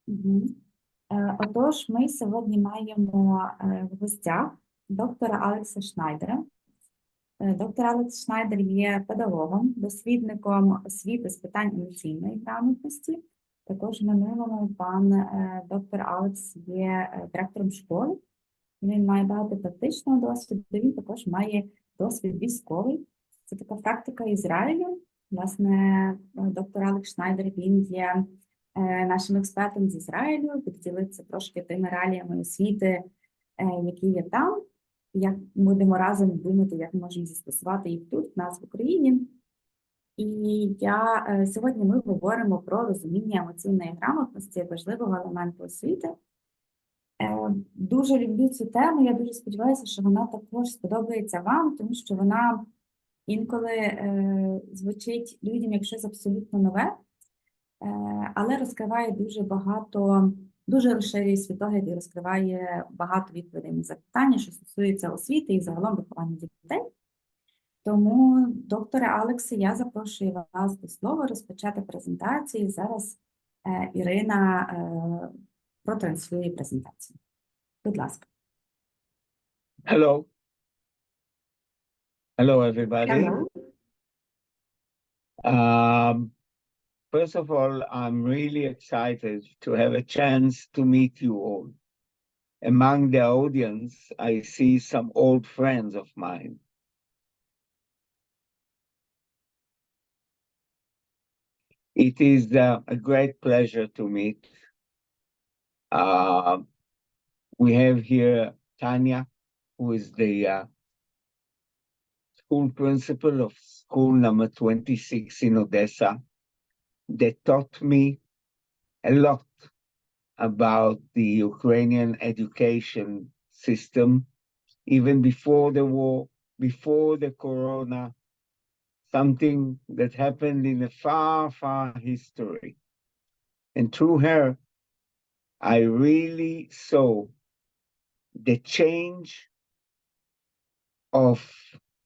Мгм. Отож, ми сьогодні маємо в гостях доктора Алекса Шнайдера. Доктор Алекс Шнайдер є педагогом, дослідником освіти з питань емоційної грамотності. Також в минулому пан доктор Алекс є директором школи. Він має багато практичного досвіду, він також має досвід військовий. Це така практика Ізраїлю. Власне, доктор Алекс Шнайдер, він є нашим експертом з Ізраїлю, поділитися трошки тими реаліями освіти, які є там, як будемо разом думати, як ми можемо застосувати їх тут, в нас в Україні. І сьогодні ми говоримо про розуміння емоційної грамотності, як важливого елементу освіти. Дуже люблю цю тему, я дуже сподіваюся, що вона також сподобається вам, тому що вона інколи звучить людям як щось абсолютно нове, але розкриває дуже багато, дуже розширює світогляд і розкриває багато відповідей на запитання, що стосується освіти і загалом виховання дітей. Тому, докторе Алексе, я запрошую вас до слова розпочати презентацію. Зараз Ірина протранслює презентацію. Будь ласка. Hello. Hello, everybody. Hello. First of all, I'm really excited to have a chance to meet you all. Among the audience, I see some old friends of mine. It is a great pleasure to meet. We have here Tanya, who is the school principal of school number 26 in Odessa, that taught me a lot about the Ukrainian education system, even before the war, before the corona, something that happened in a far, far history. And through her, I really saw the change of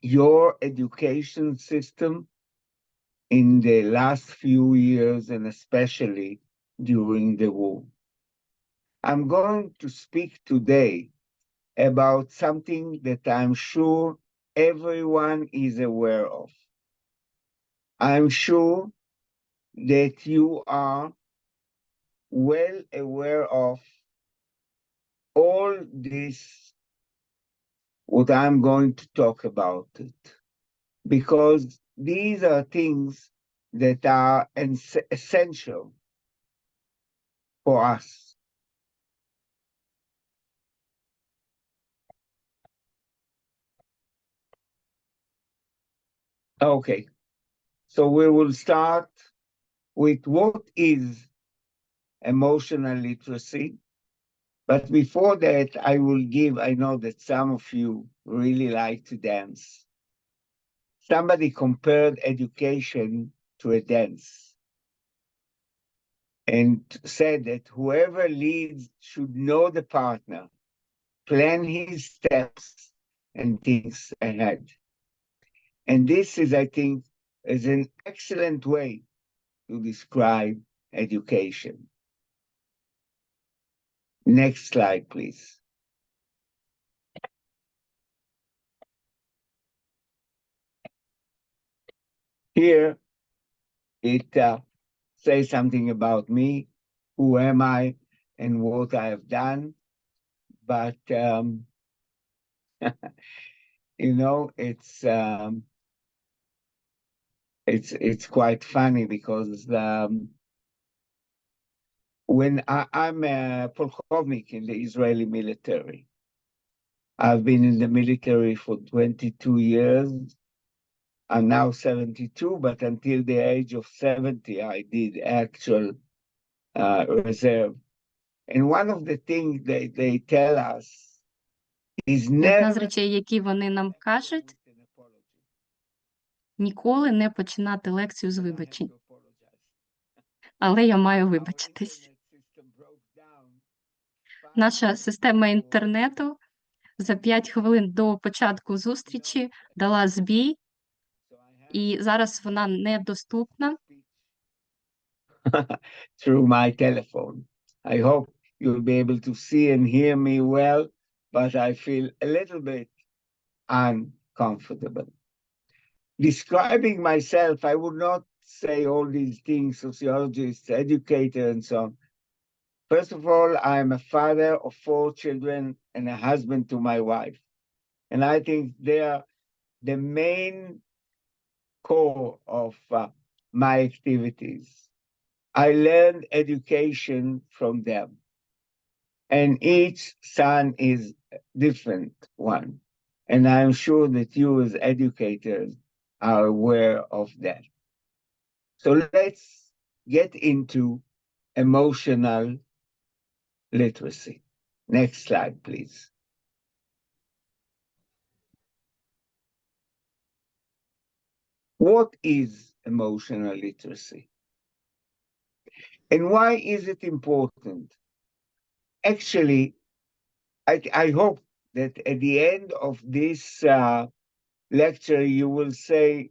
your education system in the last few years, and especially during the war. I'm going to speak today about something that I'm sure everyone is aware of. I'm sure that you are well aware of all this, what I'm going to talk about it, because these are things that are essential for us. Okay, so we will start with what is emotional literacy. But before that, I know that some of you really like to dance. Somebody compared education to a dance and said that whoever leads should know the partner, plan his steps, and thinks ahead. And this is, I think, is an excellent way to describe education. Next slide, please. Here, it says something about me, who am I, and what I have done. But, you know, it's quite funny because when I'm a polkovnik in the Israeli military. I've been in the military for 22 years. I'm now 72, but until the age of 70, I did actual reserve. And one of the things they tell us is Одна never... з речей, які вони нам кажуть, ніколи не починати лекцію з вибачень. Але я маю вибачитись. Наша система інтернету за 5 хвилин до початку зустрічі дала збій, і зараз вона недоступна. Through my telephone. I hope you'll be able to see and hear me well, but I feel a little bit uncomfortable. Describing myself, I would not say all these things, sociologist, educator, and so on. First of all, I'm a father of 4 children and a husband to my wife. And I think they are the main core of my activities. I learned education from them. And each son is a different one. And I'm sure that you as educators are aware of that. So let's get into emotional literacy. Next slide, please. What is emotional literacy? And why is it important? Actually, I hope that at the end of this lecture, you will say,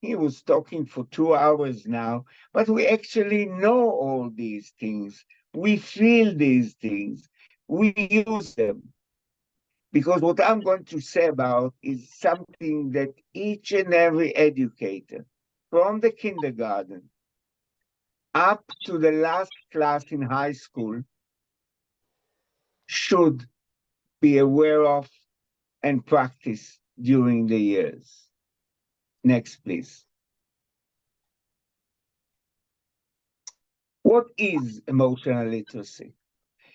he was talking for 2 hours now, but we actually know all these things. We feel these things. We use them. Because what I'm going to say about is something that each and every educator, from the kindergarten up to the last class in high school, should be aware of and practice during the years. Next, please. What is emotional literacy?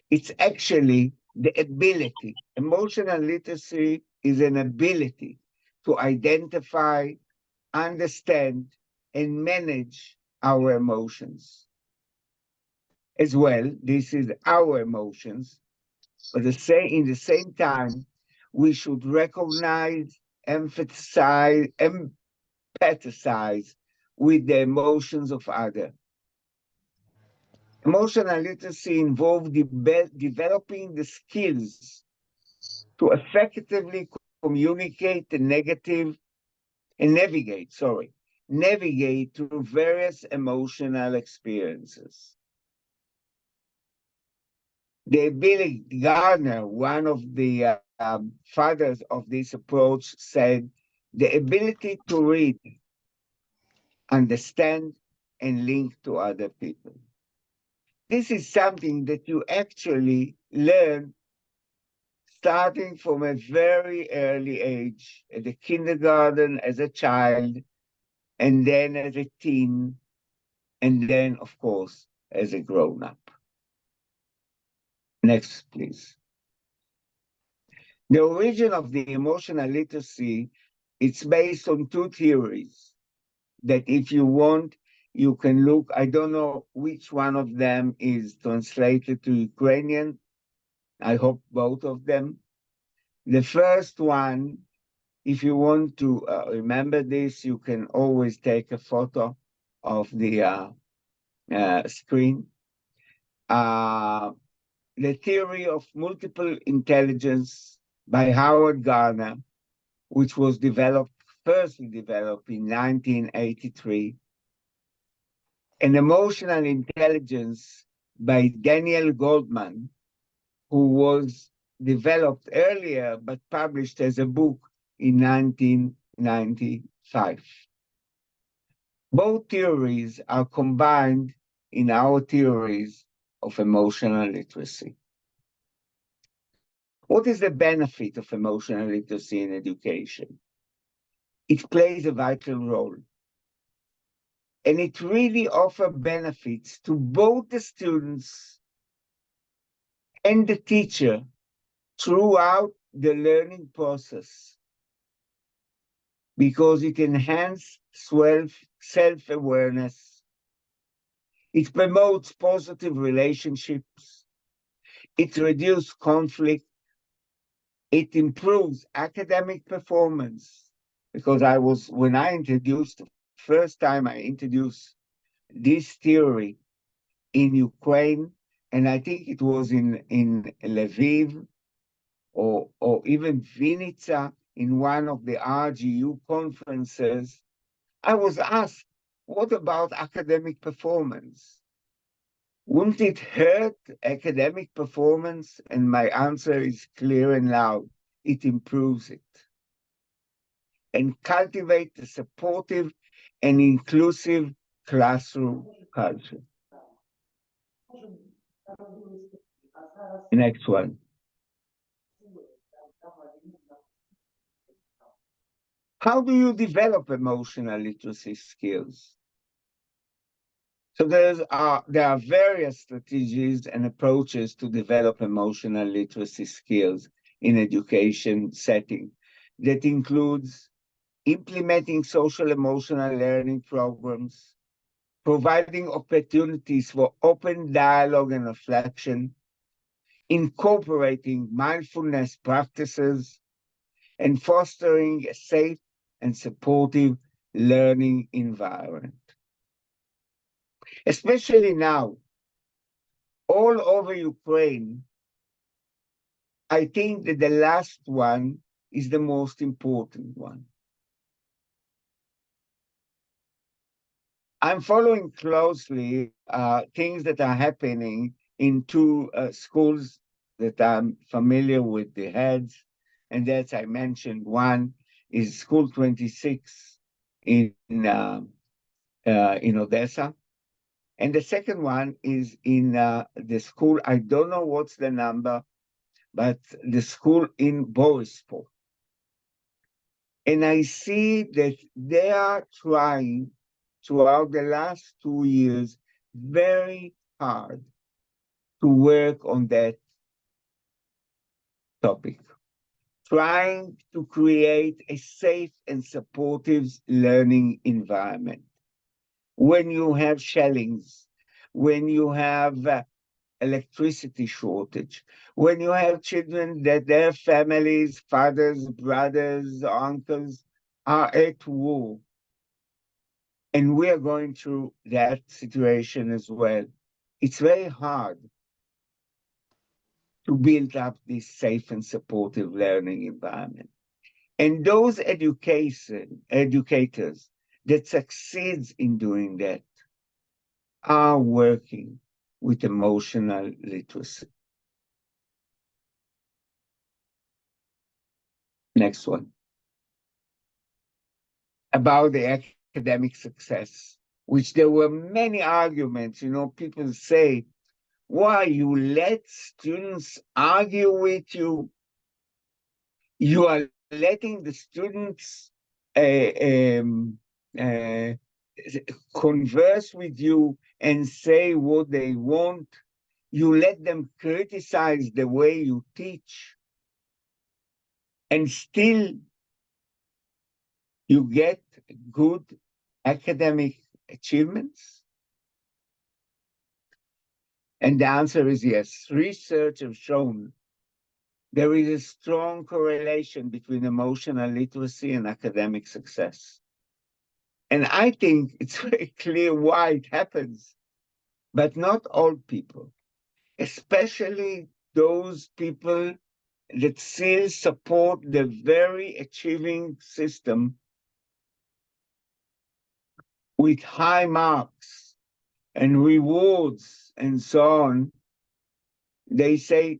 It's actually the ability. Emotional literacy is an ability to identify, understand, and manage our emotions. As well, this is our emotions, but in the same time, we should recognize, emphasize, empathize with the emotions of others. Emotional literacy involves developing the skills to effectively communicate the navigate through various emotional experiences. The ability, Gardner, one of the fathers of this approach, said, the ability to read, understand, and link to other people. This is something that you actually learn starting from a very early age, at the kindergarten, as a child, and then as a teen, and then, of course, as a grown-up. Next, please. The origin of the emotional literacy, it's based on 2 theories that if you want, you can look. I don't know which one of them is translated to Ukrainian. I hope both of them. The first one, if you want to remember this, you can always take a photo of the screen. The theory of multiple intelligence by Howard Gardner, which was firstly developed in 1983. And emotional intelligence by Daniel Goldman, who was developed earlier but published as a book in 1995. Both theories are combined in our theories of emotional literacy. What is the benefit of emotional literacy in education? It plays a vital role. And it really offers benefits to both the students and the teacher throughout the learning process, because it enhances self-awareness. It promotes positive relationships. It reduces conflict. It improves academic performance. Because when I introduced, the first time I introduced this theory in Ukraine, and I think it was in Lviv or even Vinica in one of the RGU conferences, I was asked, what about academic performance? Wouldn't it hurt academic performance? And my answer is clear and loud. It improves it. And cultivate a supportive and inclusive classroom culture. Next one. How do you develop emotional literacy skills? So there are various strategies and approaches to develop emotional literacy skills in education setting. That includes implementing social emotional learning programs, providing opportunities for open dialogue and reflection, incorporating mindfulness practices, and fostering a safe and supportive learning environment. Especially now, all over Ukraine, I think that the last one is the most important one. I'm following closely things that are happening in two schools that I'm familiar with the heads, and that's, I mentioned, one is School 26 in Odessa, and the second one is in the school, I don't know what's the number, but the school in Borispol. And I see that they are trying throughout the last 2 years very hard to work on that topic, trying to create a safe and supportive learning environment. When you have shellings, when you have electricity shortage, when you have children that their families, fathers, brothers, uncles are at war, and we are going through that situation as well. It's very hard to build up this safe and supportive learning environment. And those educators that succeeds in doing that are working with emotional literacy. Next one. About the academic success, which there were many arguments. People say, why you let students argue with you? You are letting the students converse with you and say what they want. You let them criticize the way you teach, and still you get good academic achievements? And the answer is yes. Research has shown there is a strong correlation between emotional literacy and academic success. And I think it's very clear why it happens, but not all people, especially those people that still support the very achieving system with high marks and rewards and so on. They say,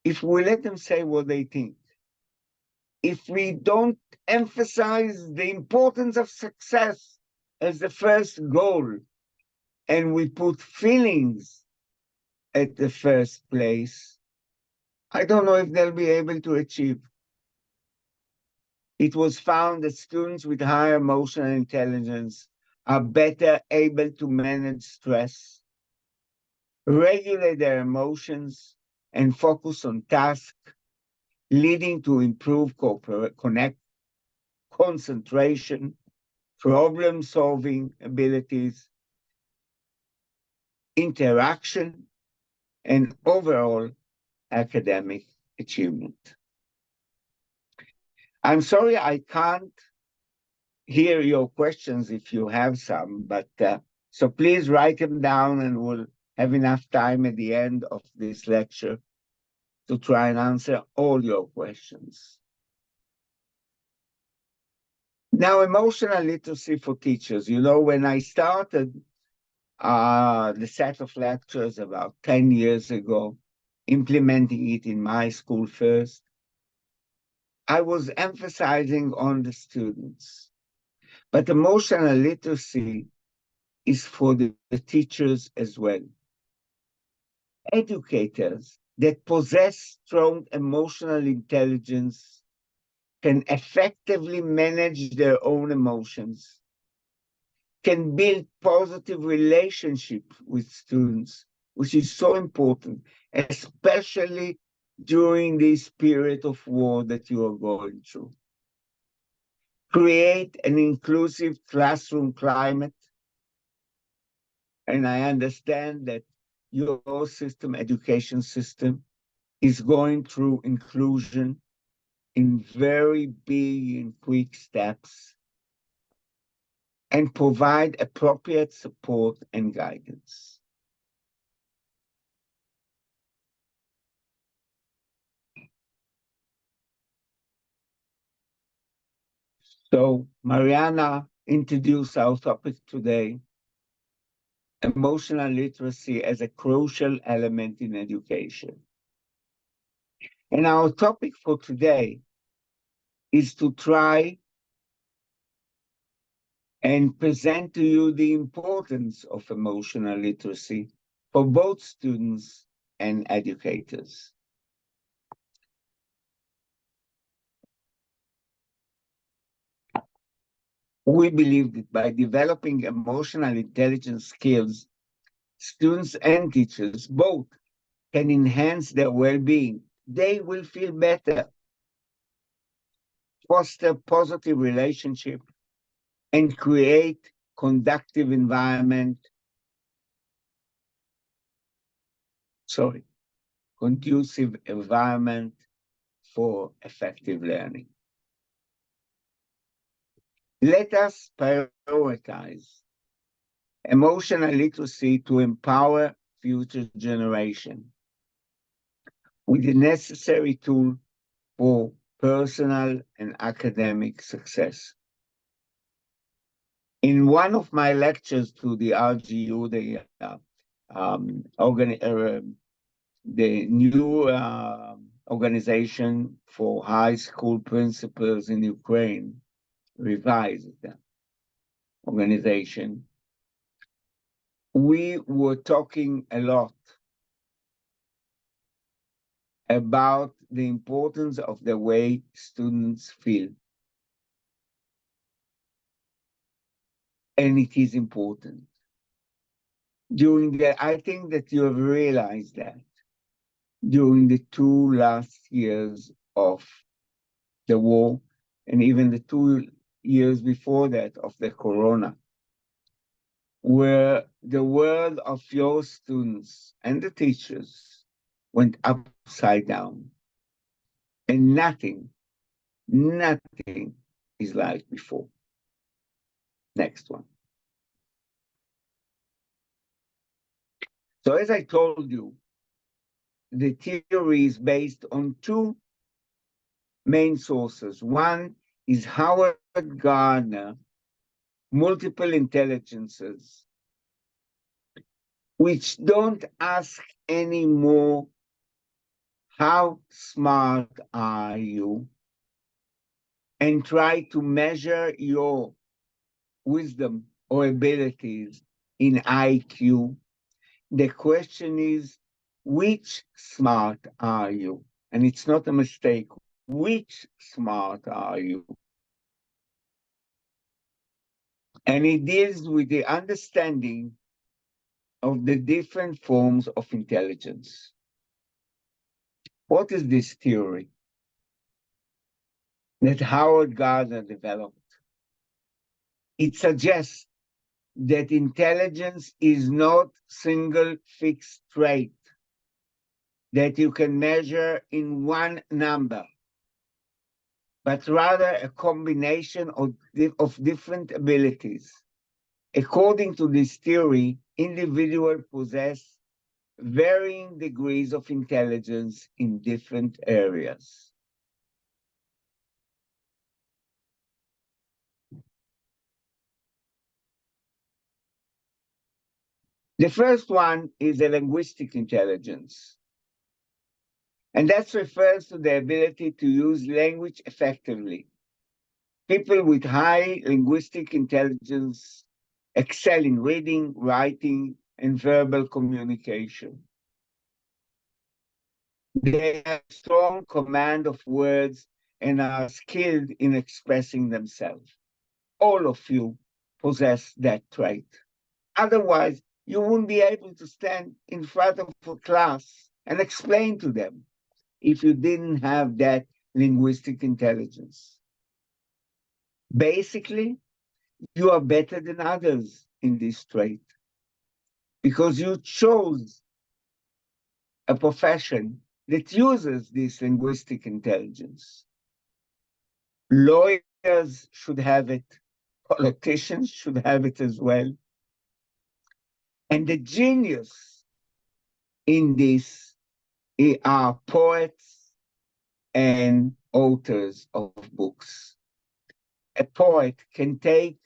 if we let them say what they think, if we don't emphasize the importance of success as the first goal, and we put feelings at the first place, I don't know if they'll be able to achieve. It was found that students with higher emotional intelligence are better able to manage stress, regulate their emotions, and focus on tasks, leading to improved concentration, problem-solving abilities, interaction, and overall academic achievement. I'm sorry I can't hear your questions if you have some, but so please write them down, and we'll have enough time at the end of this lecture to try and answer all your questions. Now, emotional literacy for teachers. When I started the set of lectures about 10 years ago, implementing it in my school first, I was emphasizing on the students. But emotional literacy is for the teachers as well. Educators that possess strong emotional intelligence can effectively manage their own emotions, can build positive relationship with students, which is so important, especially during this period of war that you are going through. Create an inclusive classroom climate. And I understand that your system, education system, is going through inclusion in very big and quick steps, and provide appropriate support and guidance. So Mariana introduced our topic today, emotional literacy as a crucial element in education. And our topic for today is to try and present to you the importance of emotional literacy for both students and educators. We believe that by developing emotional intelligence skills, students and teachers both can enhance their well-being. They will feel better, foster positive relationship, and create conducive environment for effective learning. Let us prioritize emotional literacy to empower future generation with the necessary tool for personal and academic success. In one of my lectures to the RGU, the new organization for high school principals in Ukraine, revised organization, we were talking a lot about the importance of the way students feel. And it is important. I think that you have realized that during the 2 last years of the war, and even the 2 years before that of the corona, where the world of your students and the teachers went upside down, and nothing is like before. Next one. So as I told you, the theory is based on 2 main sources. One is Howard Gardner, Multiple Intelligences, which don't ask anymore, how smart are you? And try to measure your wisdom or abilities in IQ. The question is, which smart are you? And it's not a mistake. Which smart are you? And it deals with the understanding of the different forms of intelligence. What is this theory that Howard Gardner developed? It suggests that intelligence is not single fixed trait that you can measure in one number, but rather a combination of different abilities. According to this theory, individuals possess varying degrees of intelligence in different areas. The first one is a linguistic intelligence. And that refers to the ability to use language effectively. People with high linguistic intelligence excel in reading, writing, and verbal communication. They have strong command of words and are skilled in expressing themselves. All of you possess that trait. Otherwise, you wouldn't be able to stand in front of a class and explain to them if you didn't have that linguistic intelligence. Basically, you are better than others in this trait because you chose a profession that uses this linguistic intelligence. Lawyers should have it. Politicians should have it as well. And the genius in this are poets and authors of books. A poet can take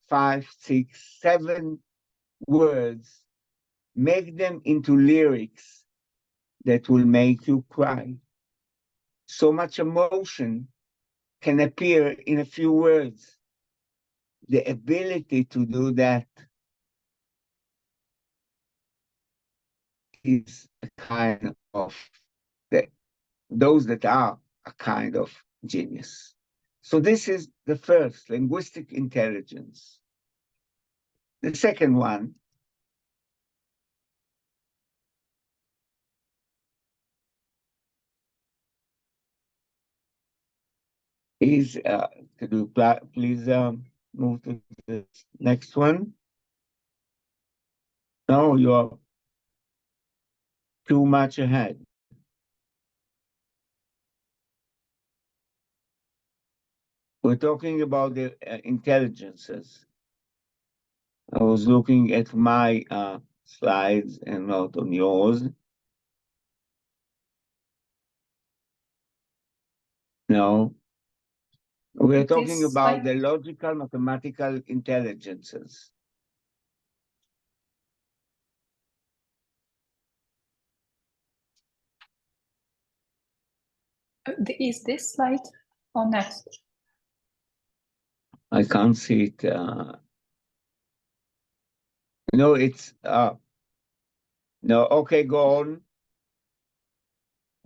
5, 6, 7 words, make them into lyrics that will make you cry. So much emotion can appear in a few words. The ability to do that is a kind of, those that are a kind of genius. So this is the first, linguistic intelligence. The second one is, could you please move to the next one? No, you're too much ahead. We're talking about the intelligences. I was looking at my slides and not on yours. No. We're talking This about slide? the logical, mathematical intelligences. Is this slide or next? I can't see it. No, it's no. Okay, go on.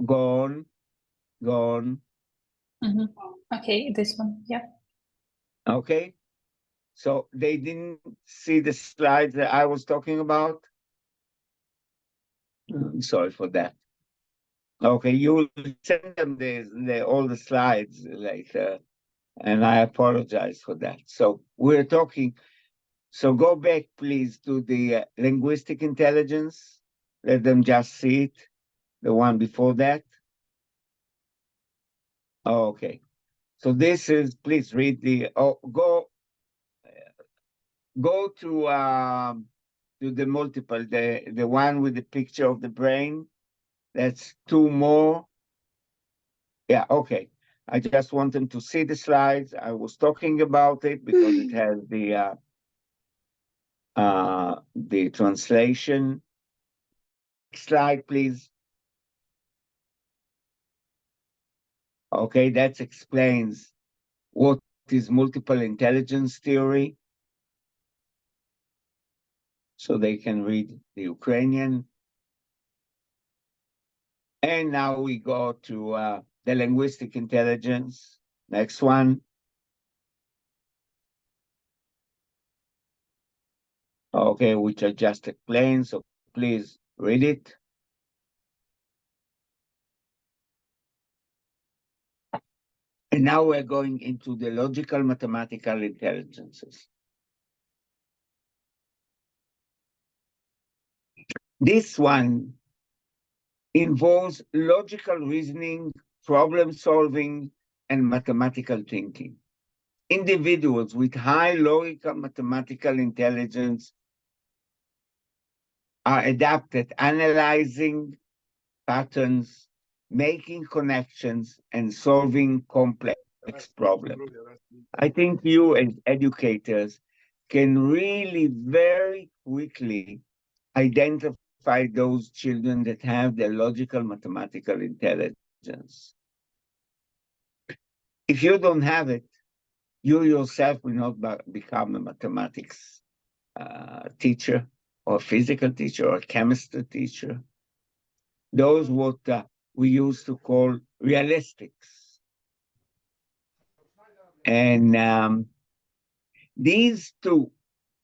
Go on. Go on. Okay, this one, yeah. Okay. So they didn't see the slides that I was talking about. I'm sorry for that. Okay, you will send them all the slides later, and I apologize for that. So we're talking. So go back, please, to the linguistic intelligence. Let them just see it. The one before that. Okay. So this is, please read the, go to the multiple, the one with the picture of the brain. That's 2 more. Yeah, okay. I just want them to see the slides. I was talking about it because it has the translation. Next slide, please. Okay, that explains what is multiple intelligence theory. So they can read the Ukrainian. And now we go to the linguistic intelligence. Next one. Okay, which I just explained, so please read it. And now we're going into the logical mathematical intelligences. This one involves logical reasoning, problem solving, and mathematical thinking. Individuals with high logical mathematical intelligence are adept at analyzing patterns, making connections, and solving complex problems. I think you as educators can really very quickly identify those children that have the logical mathematical intelligence. If you don't have it, you yourself will not become a mathematics teacher or physical teacher or chemistry teacher. Those what we used to call realistics. And these two,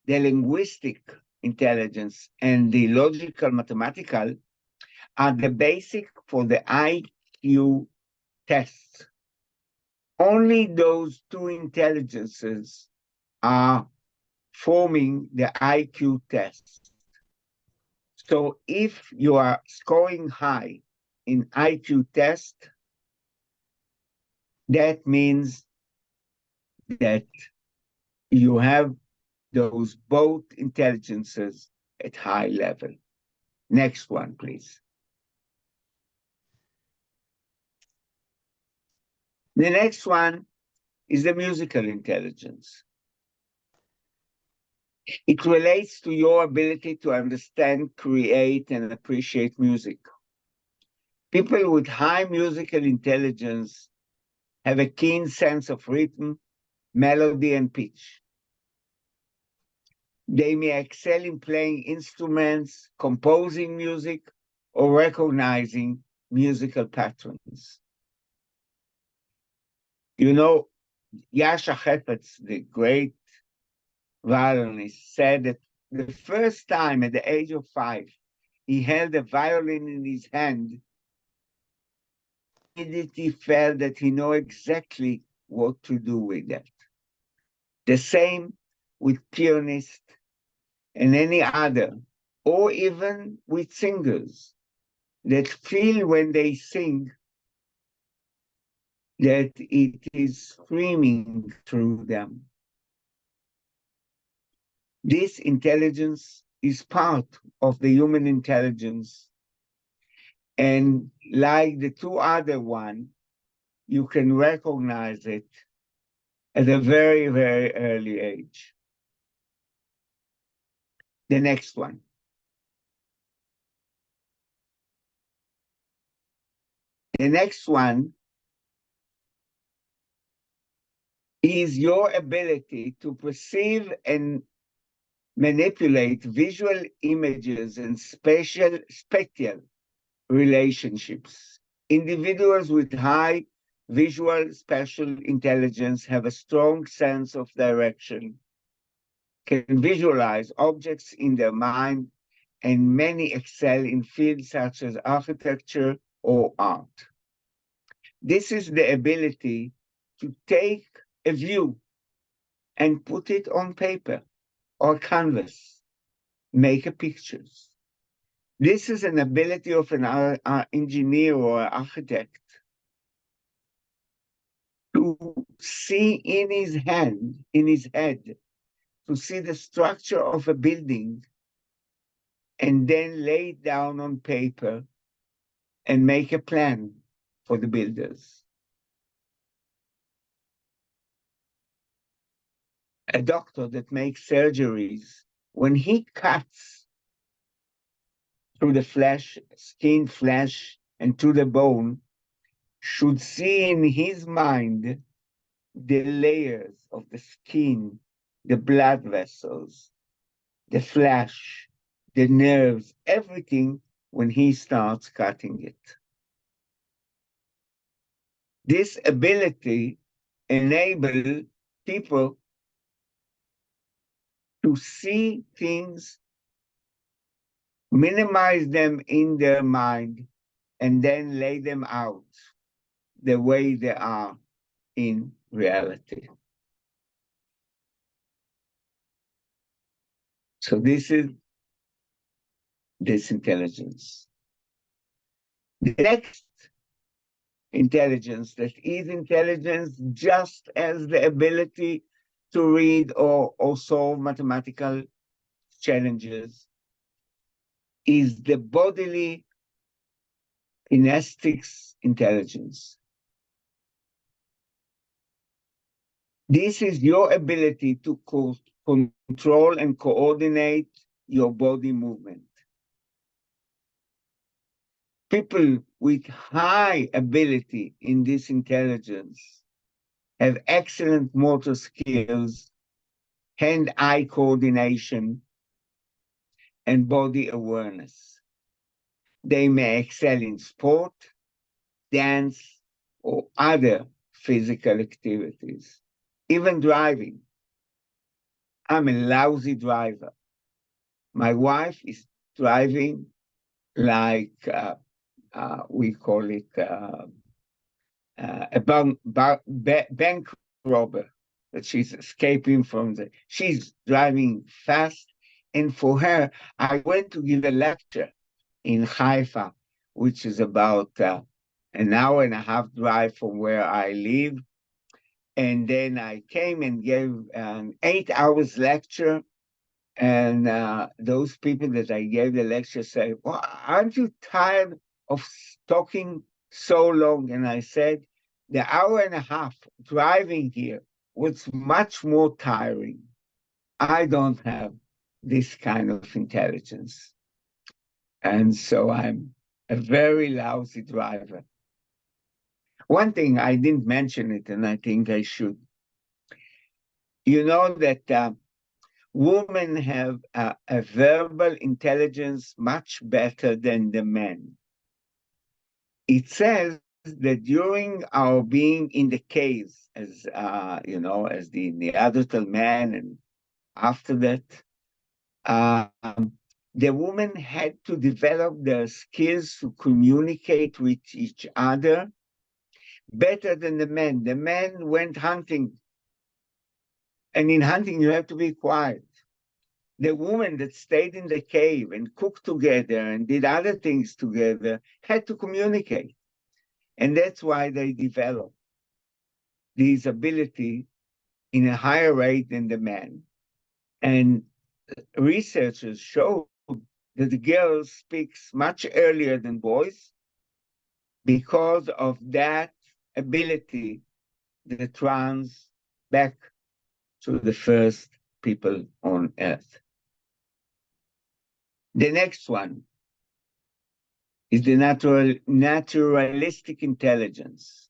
the linguistic intelligence and the logical mathematical, are the basic for the IQ test. Only those two intelligences are forming the IQ test. So if you are scoring high in IQ test, that means that you have those both intelligences at high level. Next one, please. The next one is the musical intelligence. It relates to your ability to understand, create, and appreciate music. People with high musical intelligence have a keen sense of rhythm, melody, and pitch. They may excel in playing instruments, composing music, or recognizing musical patterns. You know, Yasha Hepetz, the great violinist, said that the first time at the age of 5, he held a violin in his hand, he felt that he knew exactly what to do with that. The same with pianists and any other, or even with singers that feel when they sing that it is screaming through them. This intelligence is part of the human intelligence, and like the two other ones, you can recognize it at a very, very early age. The next one. The next one is your ability to perceive and manipulate visual images and spatial relationships. Individuals with high visual spatial intelligence have a strong sense of direction, can visualize objects in their mind, and many excel in fields such as architecture or art. This is the ability to take a view and put it on paper or canvas, make a pictures. This is an ability of an engineer or architect to see in his head, to see the structure of a building and then lay it down on paper and make a plan for the builders. A doctor that makes surgeries, when he cuts through the flesh, skin, flesh, and to the bone, should see in his mind the layers of the skin, the blood vessels, the flesh, the nerves, everything when he starts cutting it. This ability enables people to see things, minimize them in their mind, and then lay them out the way they are in reality. So this is this intelligence. The next intelligence that is intelligence just as the ability to read or solve mathematical challenges is the bodily kinetics intelligence. This is your ability to control and coordinate your body movement. People with high ability in this intelligence have excellent motor skills, hand-eye coordination, and body awareness. They may excel in sport, dance, or other physical activities, even driving. I'm a lousy driver. My wife is driving like we call it a bank robber, that she's escaping from she's driving fast. And for her, I went to give a lecture in Haifa, which is about an hour and a half drive from where I live. And then I came and gave an 8 hours lecture. And those people that I gave the lecture said, well, aren't you tired of talking so long? And I said, the hour and a half driving here was much more tiring. I don't have this kind of intelligence. And so I'm a very lousy driver. One thing, I didn't mention it, and I think I should. You know that women have a verbal intelligence much better than the men. It says that during our being in the caves, as you know, as the Neanderthal man, and after that, the women had to develop their skills to communicate with each other better than the men. The men went hunting, and in hunting you have to be quiet. The women that stayed in the cave and cooked together and did other things together had to communicate. And that's why they developed this ability in a higher rate than the men. And researchers showed that the girls speak much earlier than boys because of that ability that runs back to the first people on Earth. The next one is the naturalistic intelligence.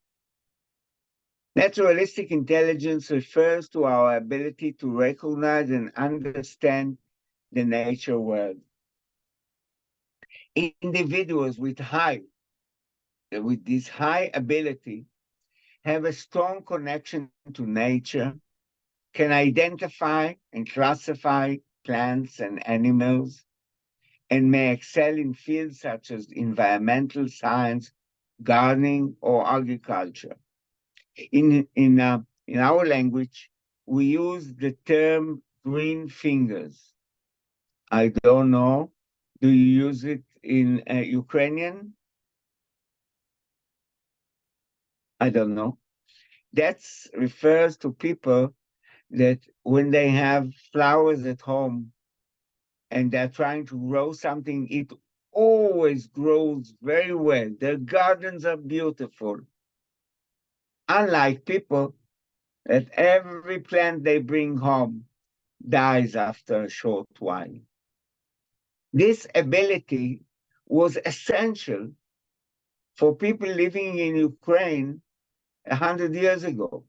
Naturalistic intelligence refers to our ability to recognize and understand the nature world. Individuals with this high ability have a strong connection to nature, can identify and classify plants and animals, and may excel in fields such as environmental science, gardening, or agriculture. In our language, we use the term green fingers. I don't know. Do you use it in Ukrainian? I don't know. That refers to people that when they have flowers at home and they're trying to grow something, it always grows very well. Their gardens are beautiful. Unlike people that every plant they bring home dies after a short while. This ability was essential for people living in Ukraine 100 years ago,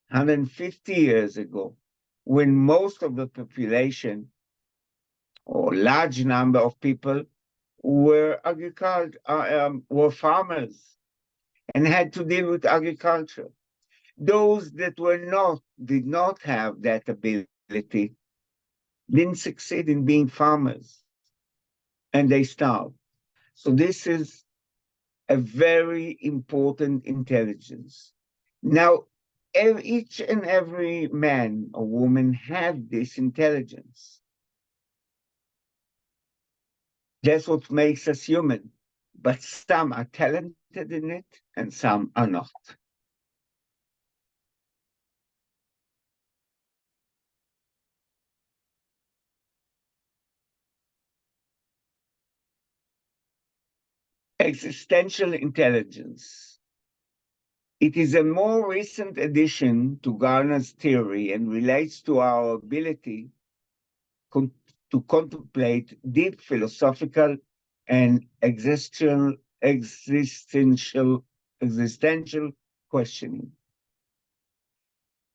150 years ago, when most of the population or large number of people were farmers and had to deal with agriculture. Those that did not have that ability didn't succeed in being farmers, and they starved. So this is a very important intelligence. Now, each and every man or woman have this intelligence. That's what makes us human. But some are talented in it and some are not. Existential intelligence. It is a more recent addition to Garner's theory and relates to our ability to contemplate deep philosophical and existential existential questioning.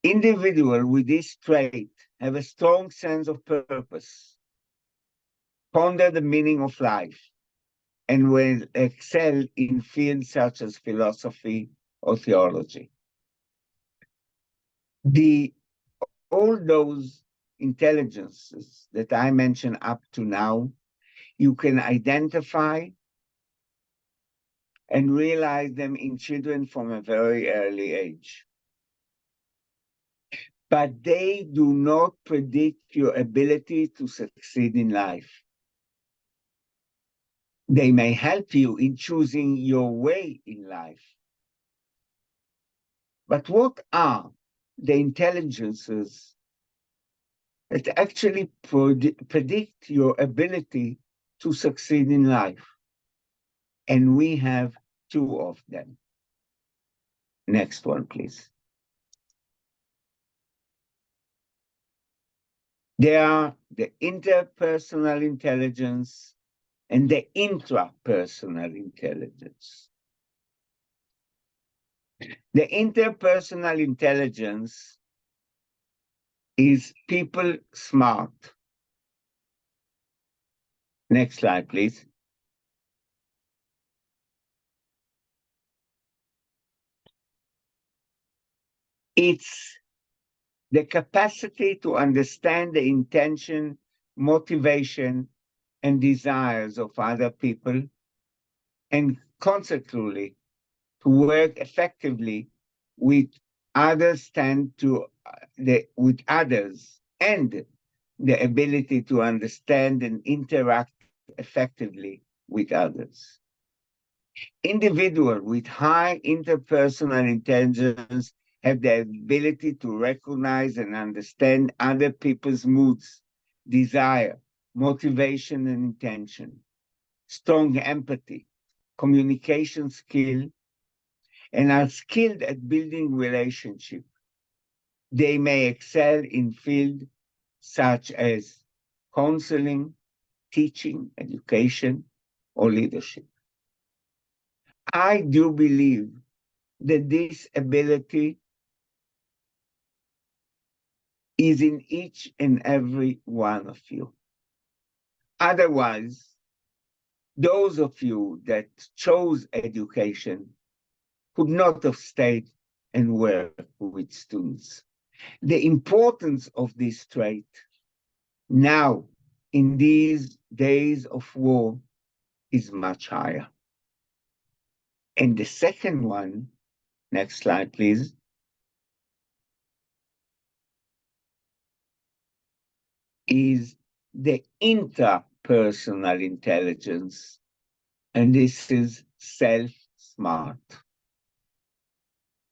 Individuals with this trait have a strong sense of purpose, ponder the meaning of life, and will excel in fields such as philosophy or theology. All those intelligences that I mentioned up to now, you can identify and realize them in children from a very early age. But they do not predict your ability to succeed in life. They may help you in choosing your way in life. But what are the intelligences that actually predict your ability to succeed in life? And we have two of them. Next one, please. They are the interpersonal intelligence and the intrapersonal intelligence. The interpersonal intelligence is people smart. Next slide, please. It's the capacity to understand the intention, motivation, and desires of other people, and consequently, to work effectively with others and the ability to understand and interact effectively with others. Individuals with high interpersonal intelligence have the ability to recognize and understand other people's moods, desire, motivation, and intention, strong empathy, communication skill, and are skilled at building relationships. They may excel in fields such as counseling, teaching, education, or leadership. I do believe that this ability is in each and every one of you. Otherwise, those of you that chose education could not have stayed and worked with students. The importance of this trait now in these days of war is much higher. And the second one, next slide, please, is the intrapersonal intelligence, and this is self-smart.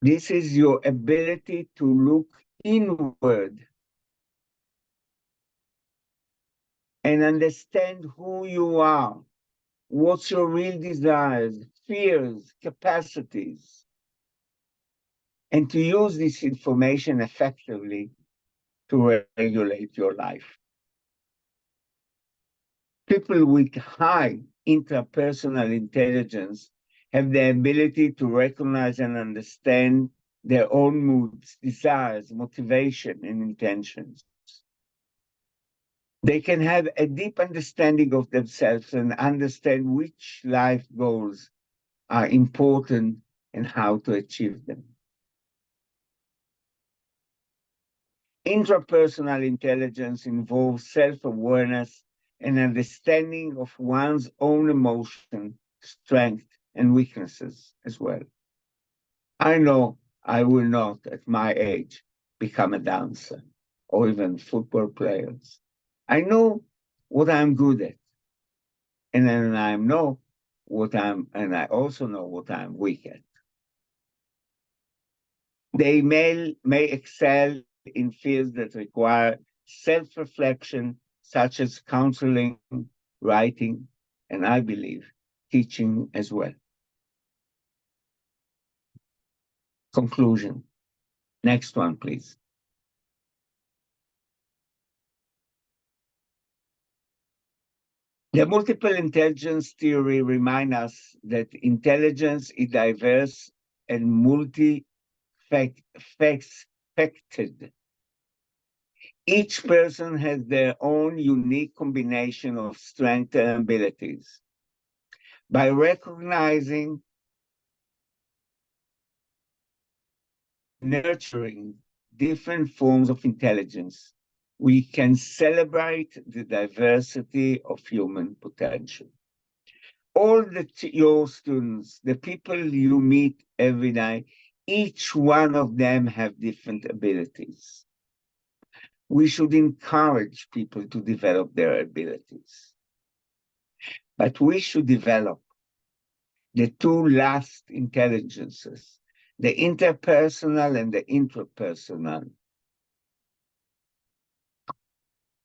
This is your ability to look inward and understand who you are, what's your real desires, fears, capacities, and to use this information effectively to regulate your life. People with high intrapersonal intelligence have the ability to recognize and understand their own moods, desires, motivation, and intentions. They can have a deep understanding of themselves and understand which life goals are important and how to achieve them. Intrapersonal intelligence involves self-awareness and understanding of one's own emotion, strength, and weaknesses as well. I know I will not, at my age, become a dancer or even football players. I know what I'm good at, and then I also know what I'm weak at. They may excel in fields that require self-reflection, such as counseling, writing, and I believe teaching as well. Conclusion. Next one, please. The multiple intelligence theory reminds us that intelligence is diverse and multi-faceted. Each person has their own unique combination of strengths and abilities. By recognizing, nurturing different forms of intelligence, we can celebrate the diversity of human potential. All your students, the people you meet every day, each one of them have different abilities. We should encourage people to develop their abilities. But we should develop the two last intelligences, the interpersonal and the intrapersonal,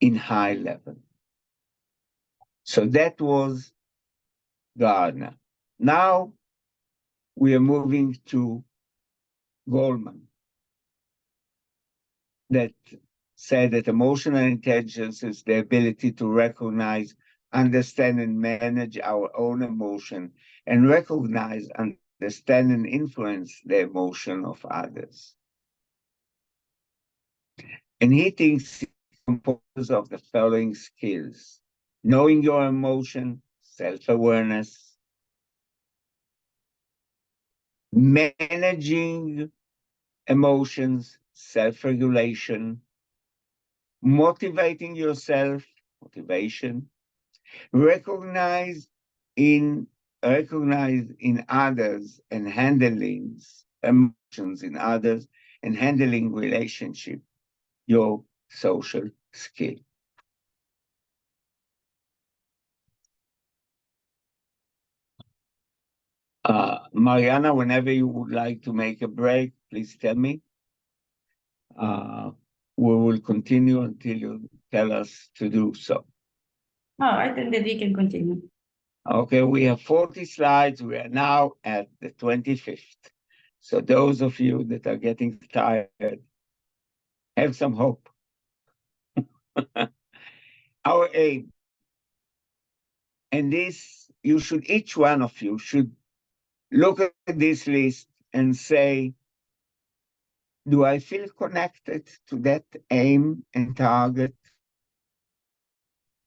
in high level. So that was Gardner. Now we are moving to Goldman, that said that emotional intelligence is the ability to recognize, understand, and manage our own emotion, and recognize, understand, and influence the emotion of others. And he thinks it's composed of the following skills: knowing your emotion, self-awareness, managing emotions, self-regulation, motivating yourself, motivation, recognize in others and handling emotions in others and handling relationship, your social skill. Mariana, whenever you would like to make a break, please tell me. We will continue until you tell us to do so. Oh, I think that we can continue. Okay, we have 40 slides. We are now at the 25th. So those of you that are getting tired, have some hope. Our aim, and this, each one of you should look at this list and say, do I feel connected to that aim and target?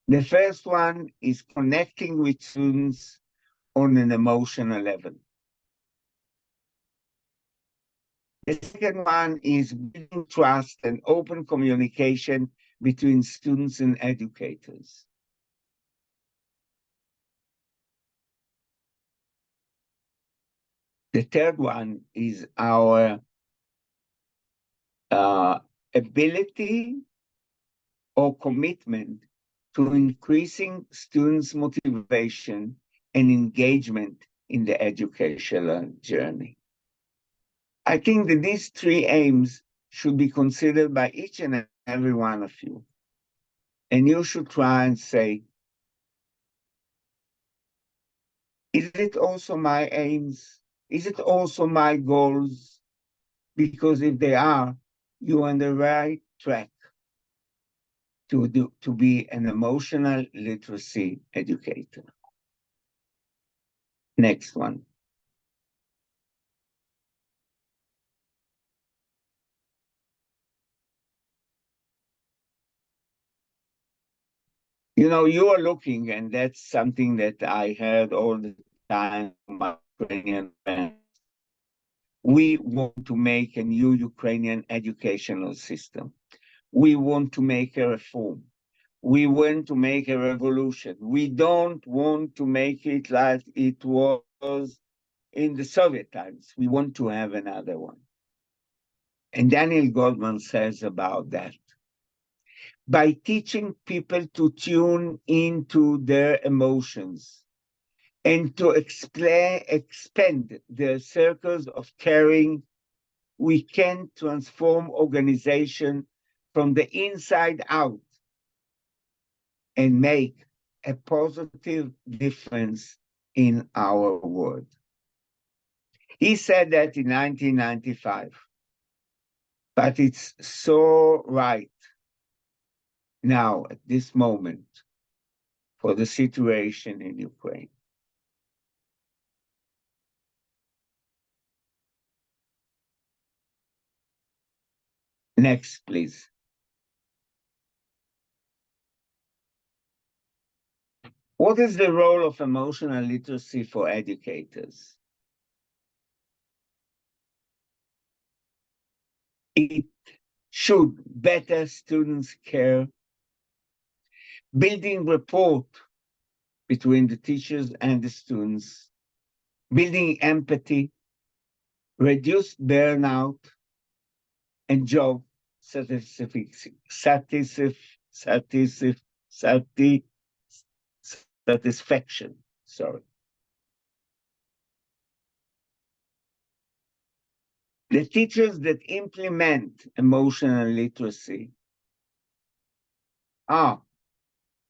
The first one is connecting with students on an emotional level. The second one is building trust and open communication between students and educators. The third one is our ability or commitment to increasing students' motivation and engagement in the educational journey. I think that these three aims should be considered by each and every one of you. And you should try and say, is it also my aims? Is it also my goals? Because if they are, you're on the right track to be an emotional literacy educator. Next one. You know, you are looking, and that's something that I heard all the time from my Ukrainian friends. We want to make a new Ukrainian educational system. We want to make a reform. We want to make a revolution. We don't want to make it like it was in the Soviet times. We want to have another one. And Daniel Goldman says about that, by teaching people to tune into their emotions and to expand their circles of caring, we can transform organization from the inside out and make a positive difference in our world. He said that in 1995, but it's so right now at this moment for the situation in Ukraine. Next, please. What is the role of emotional literacy for educators? It should better students' care, building rapport between the teachers and the students, building empathy, reduce burnout, and job satisfaction. Sorry. The teachers that implement emotional literacy are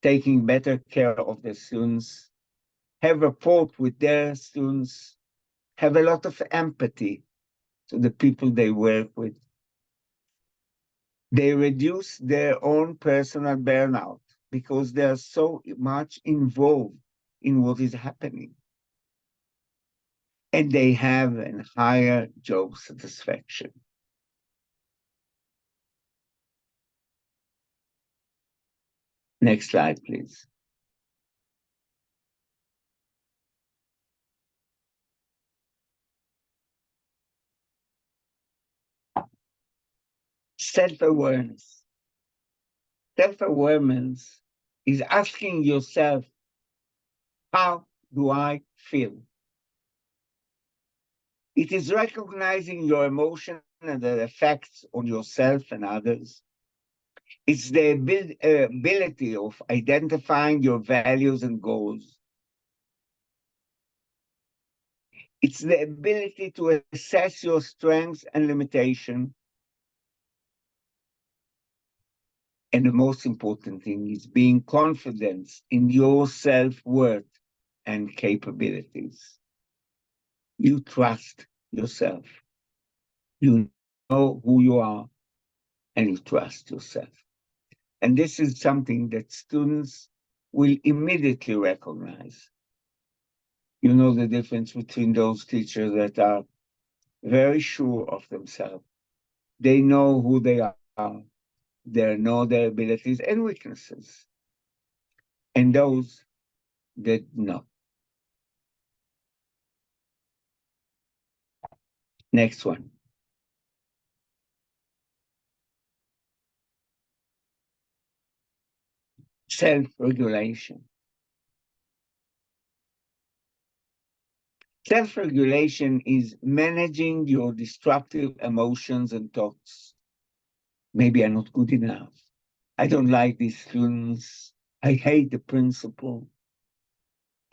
taking better care of their students, have rapport with their students, have a lot of empathy to the people they work with. They reduce their own personal burnout because they are so much involved in what is happening. And they have a higher job satisfaction. Next slide, please. Self-awareness. Self-awareness is asking yourself, how do I feel? It is recognizing your emotion and their effects on yourself and others. It's the ability of identifying your values and goals. It's the ability to assess your strengths and limitations. And the most important thing is being confident in your self-worth and capabilities. You trust yourself. You know who you are, and you trust yourself. And this is something that students will immediately recognize. You know the difference between those teachers that are very sure of themselves. They know who they are. They know their abilities and weaknesses. And those that not. Next one. Self-regulation. Self-regulation is managing your destructive emotions and thoughts. Maybe I'm not good enough. I don't like these students. I hate the principal.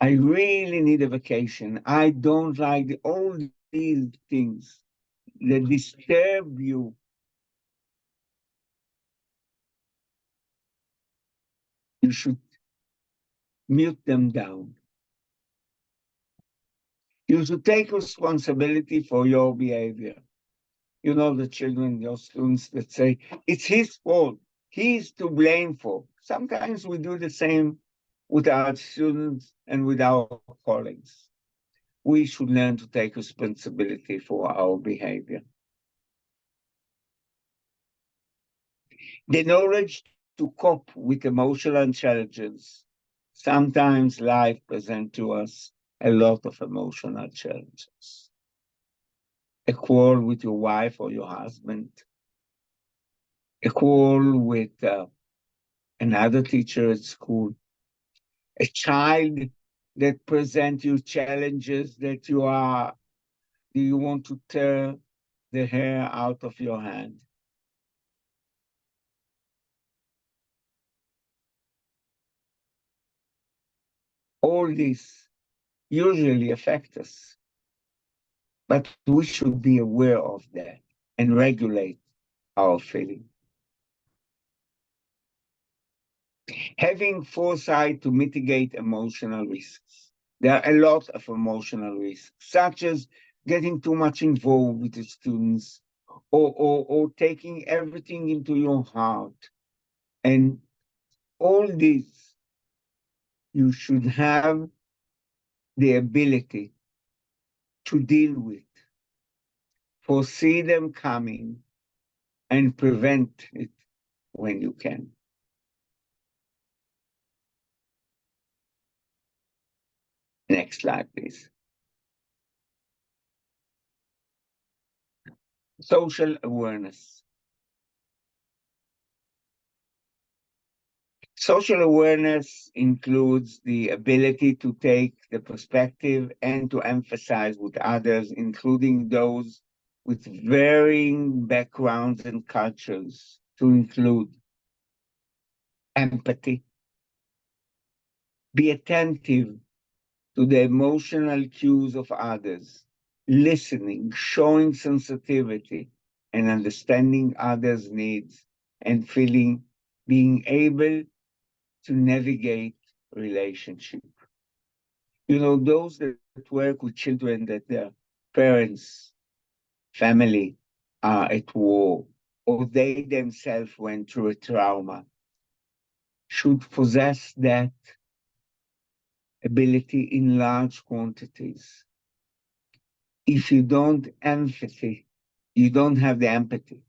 I really need a vacation. I don't like all these things that disturb you. You should mute them down. You should take responsibility for your behavior. You know the children, your students that say, it's his fault. He's to blame for. Sometimes we do the same with our students and with our colleagues. We should learn to take responsibility for our behavior. The knowledge to cope with emotional challenges. Sometimes life presents to us a lot of emotional challenges. A quarrel with your wife or your husband. A quarrel with another teacher at school. A child that presents you challenges that you want to tear the hair out of your hand. All this usually affect us, but we should be aware of that and regulate our feeling. Having foresight to mitigate emotional risks. There are a lot of emotional risks, such as getting too much involved with the students or taking everything into your heart. And all this you should have the ability to deal with, foresee them coming, and prevent it when you can. Next slide, please. Social awareness. Social awareness includes the ability to take the perspective and to emphasize with others, including those with varying backgrounds and cultures, to include empathy, be attentive to the emotional cues of others, listening, showing sensitivity, and understanding others' needs, and being able to navigate relationship. You know, those that work with children that their parents, family are at war, or they themselves went through a trauma, should possess that ability in large quantities. If you don't empathy, you don't have the empathy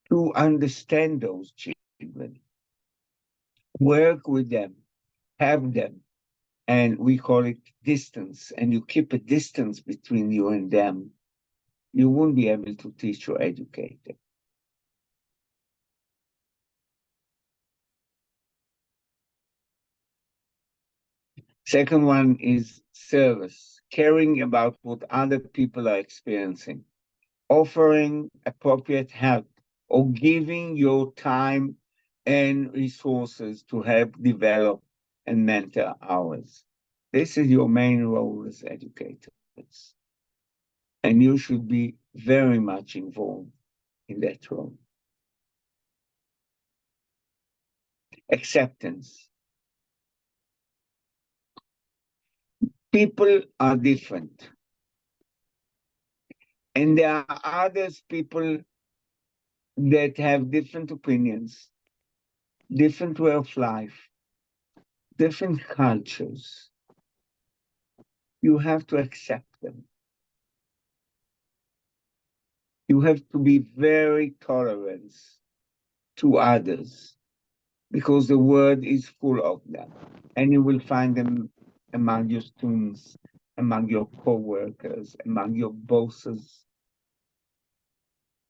to understand those children, work with them, have them, and we call it distance, and you keep a distance between you and them, you won't be able to teach or educate them. Second one is service, caring about what other people are experiencing, offering appropriate help, or giving your time and resources to help develop and mentor ours. This is your main role as educators. And you should be very much involved in that role. Acceptance. People are different. And there are others people that have different opinions, different way of life, different cultures. You have to accept them. You have to be very tolerant to others because the world is full of them. And you will find them among your students, among your co-workers, among your bosses.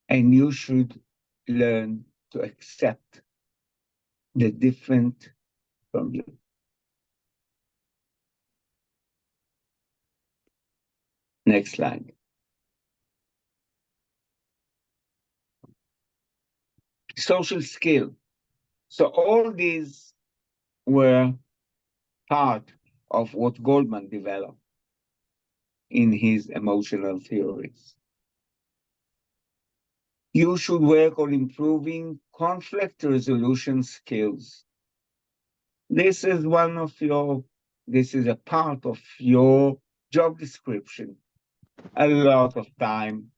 And you should learn to accept the different from you. Next slide. Social skill. So all these were part of what Goldman developed in his emotional theories. You should work on improving conflict resolution skills. This is a part of your job description. A lot of time,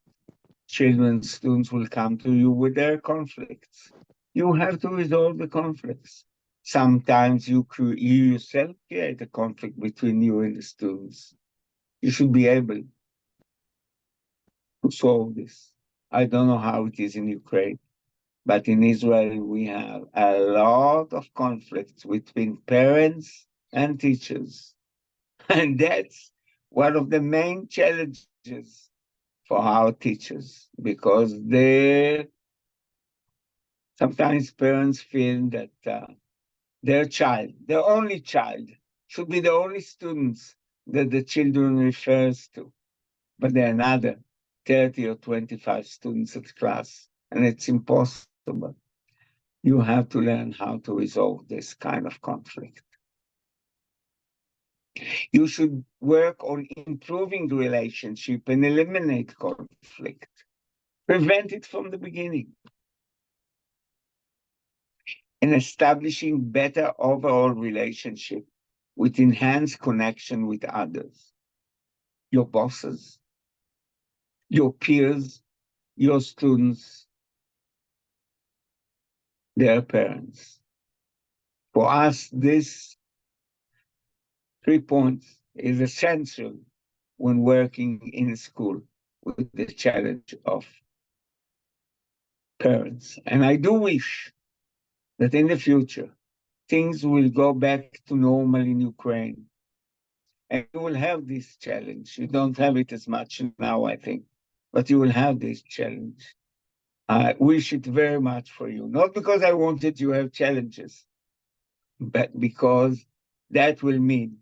children, students will come to you with their conflicts. You have to resolve the conflicts. Sometimes you yourself create a conflict between you and the students. You should be able to solve this. I don't know how it is in Ukraine, but in Israel, we have a lot of conflicts between parents and teachers. And that's one of the main challenges for our teachers, because sometimes parents feel that their child, their only child, should be the only students that the children refers to. But there are another 30 or 25 students at class, and it's impossible. You have to learn how to resolve this kind of conflict. You should work on improving the relationship and eliminate conflict. Prevent it from the beginning. And establishing better overall relationship with enhanced connection with others. Your bosses, your peers, your students, their parents. For us, this 3 points is essential when working in a school with the challenge of parents. And I do wish that in the future, things will go back to normal in Ukraine. And you will have this challenge. You don't have it as much now, I think, but you will have this challenge. I wish it very much for you, not because I wanted you to have challenges, but because that will mean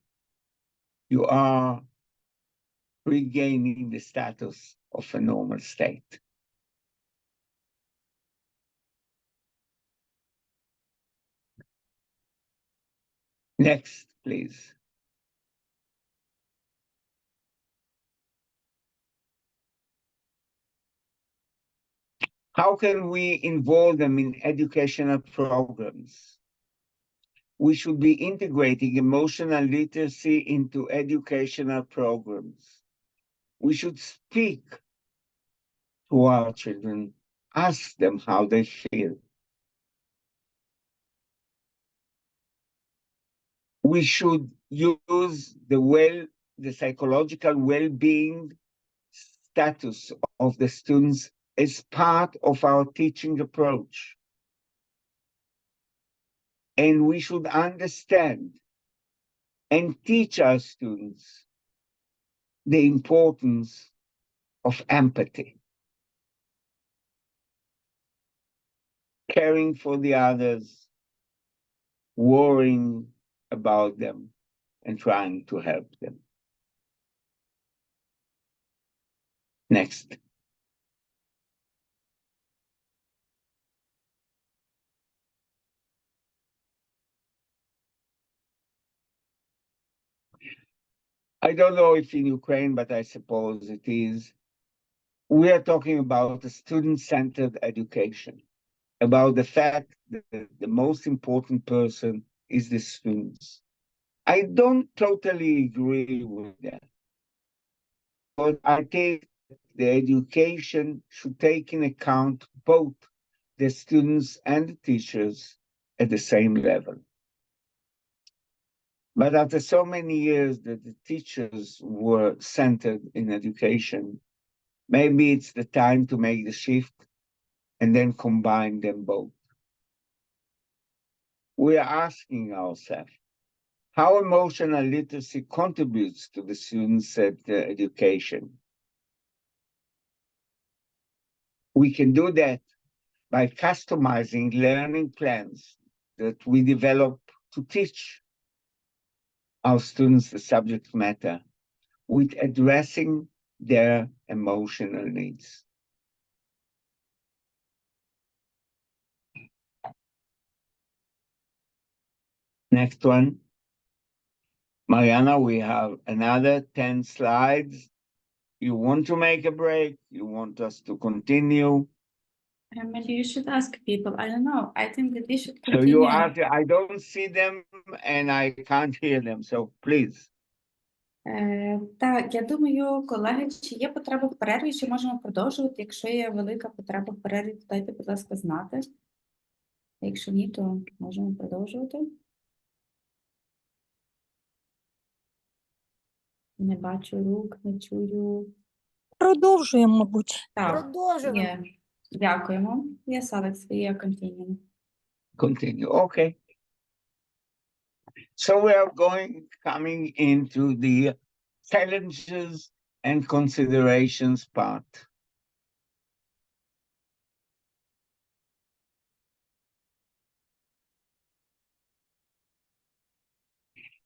you are regaining the status of a normal state. Next, please. How can we involve them in educational programs? We should be integrating emotional literacy into educational programs. We should speak to our children, ask them how they feel. We should use the psychological well-being status of the students as part of our teaching approach. And we should understand and teach our students the importance of empathy, caring for the others, worrying about them, and trying to help them. Next. I don't know if in Ukraine, but I suppose it is. We are talking about a student-centered education, about the fact that the most important person is the students. I don't totally agree with that, but I think the education should take into account both the students and the teachers at the same level. But after so many years that the teachers were centered in education, maybe it's the time to make the shift and then combine them both. We are asking ourselves how emotional literacy contributes to the student-centered education. We can do that by customizing learning plans that we develop to teach our students the subject matter with addressing their emotional needs. Next one. Mariana, we have another 10 slides. You want to make a break? You want us to continue? Maybe you should ask people. I don't know. I think that we should So continue. you ask, I don't see them and I can't hear them, so please. Так, я думаю, колеги, чи є потреба в перерві, чи можемо продовжувати? Якщо є велика потреба в перерві, то дайте, будь ласка, знати. Якщо ні, то можемо продовжувати. Не бачу рук, не чую. Продовжуємо, мабуть. Так, Продовжуємо. є. Дякуємо. Yes, Alex, we are continuing. Continue, okay. So we are coming into the challenges and considerations part.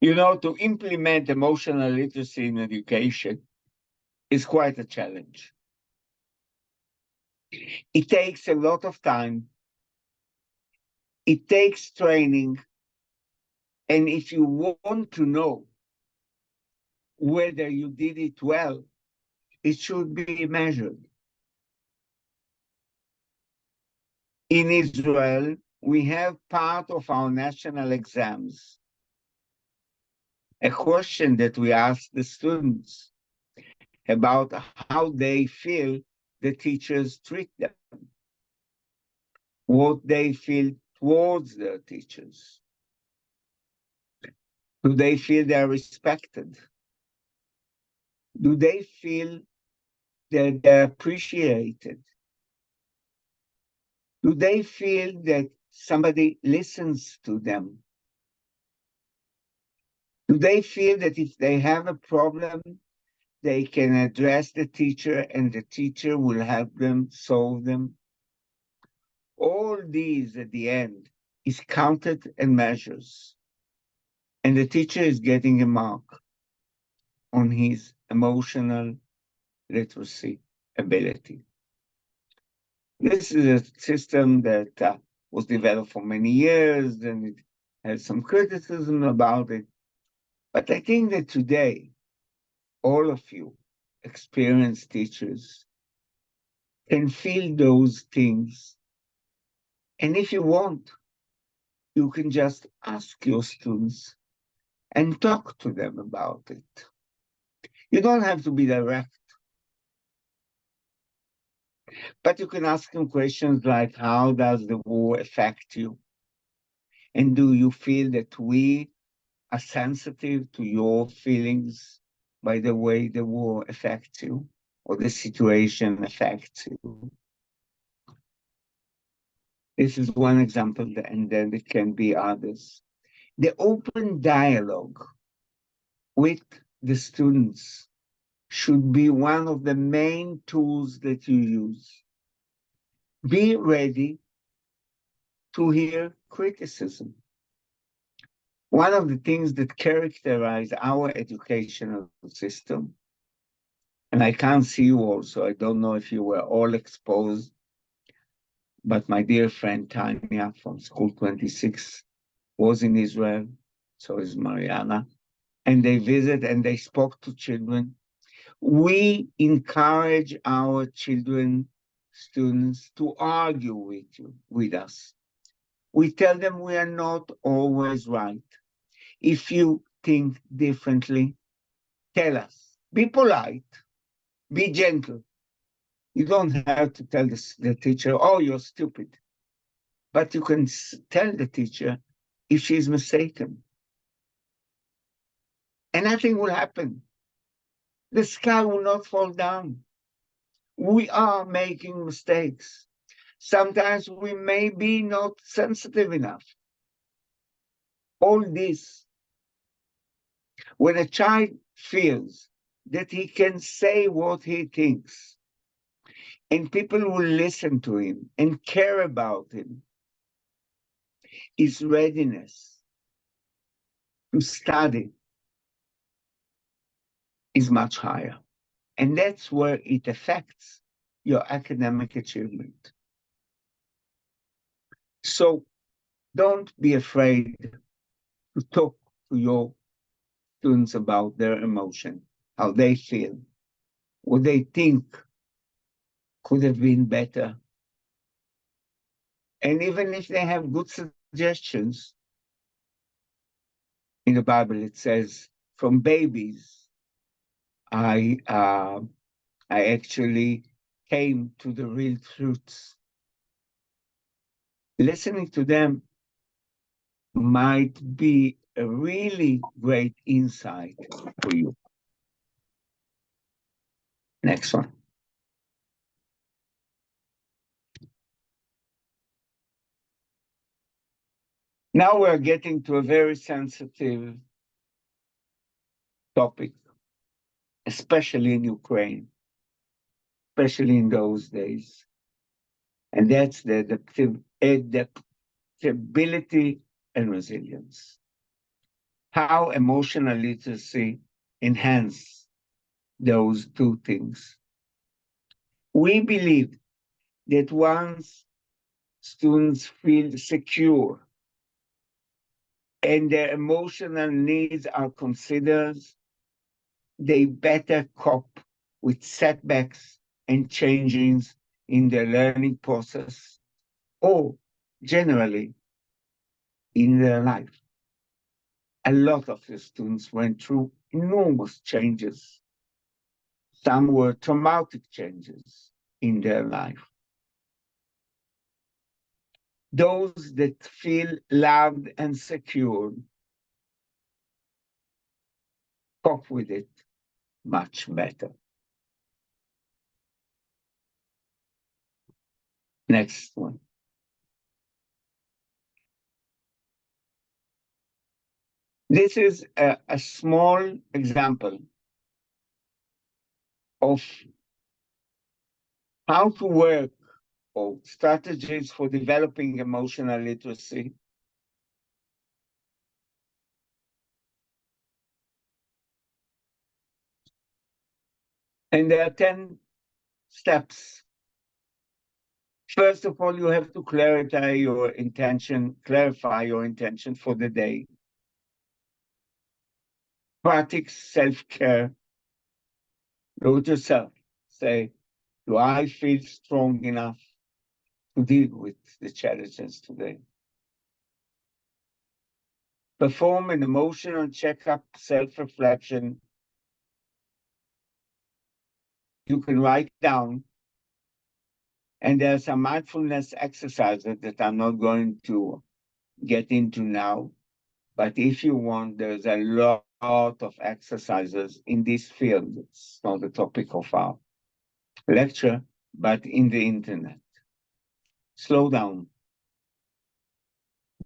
You know, to implement emotional literacy in education is quite a challenge. It takes a lot of time. It takes training. And if you want to know whether you did it well, it should be measured. In Israel, we have part of our national exams a question that we ask the students about how they feel the teachers treat them, what they feel towards their teachers. Do they feel they're respected? Do they feel that they're appreciated? Do they feel that somebody listens to them? Do they feel that if they have a problem, they can address the teacher and the teacher will help them solve them? All these at the end is counted and measures. And the teacher is getting a mark on his emotional literacy ability. This is a system that was developed for many years, and it has some criticism about it. But I think that today, all of you, experienced teachers, can feel those things. And if you want, you can just ask your students and talk to them about it. You don't have to be direct. But you can ask them questions like, how does the war affect you? And do you feel that we are sensitive to your feelings by the way the war affects you or the situation affects you? This is one example, and then there can be others. The open dialogue with the students should be one of the main tools that you use. Be ready to hear criticism. One of the things that characterize our educational system, and I can't see you all, so I don't know if you were all exposed, but my dear friend Tanya from School 26 was in Israel, so is Mariana, and they visit and they spoke to children. We encourage our children, students, to argue with us. We tell them we are not always right. If you think differently, tell us. Be polite, be gentle. You don't have to tell the teacher, oh, you're stupid. But you can tell the teacher if she's mistaken. And nothing will happen. The sky will not fall down. We are making mistakes. Sometimes we may be not sensitive enough. All this, when a child feels that he can say what he thinks, and people will listen to him and care about him, his readiness to study is much higher. And that's where it affects your academic achievement. So don't be afraid to talk to your students about their emotion, how they feel, what they think could have been better. And even if they have good suggestions, in the Bible it says, from babies, I actually came to the real truths. Listening to them might be a really great insight for you. Next one. Now we're getting to a very sensitive topic, especially in Ukraine, especially in those days. And that's the adaptability and resilience. How emotional literacy enhance those two things. We believe that once students feel secure and their emotional needs are considered, they better cope with setbacks and changes in their learning process or generally in their life. A lot of the students went through enormous changes. Some were traumatic changes in their life. Those that feel loved and secure cope with it much better. Next one. This is a small example of how to work or strategies for developing emotional literacy. And there are 10 steps. First of all, you have to clarify your intention for the day. Practice self-care. Look at yourself. Say, do I feel strong enough to deal with the challenges today? Perform an emotional checkup, self-reflection. You can write down, and there are some mindfulness exercises that I'm not going to get into now, but if you want, there's a lot of exercises in this field. It's not the topic of our lecture, but in the internet. Slow down.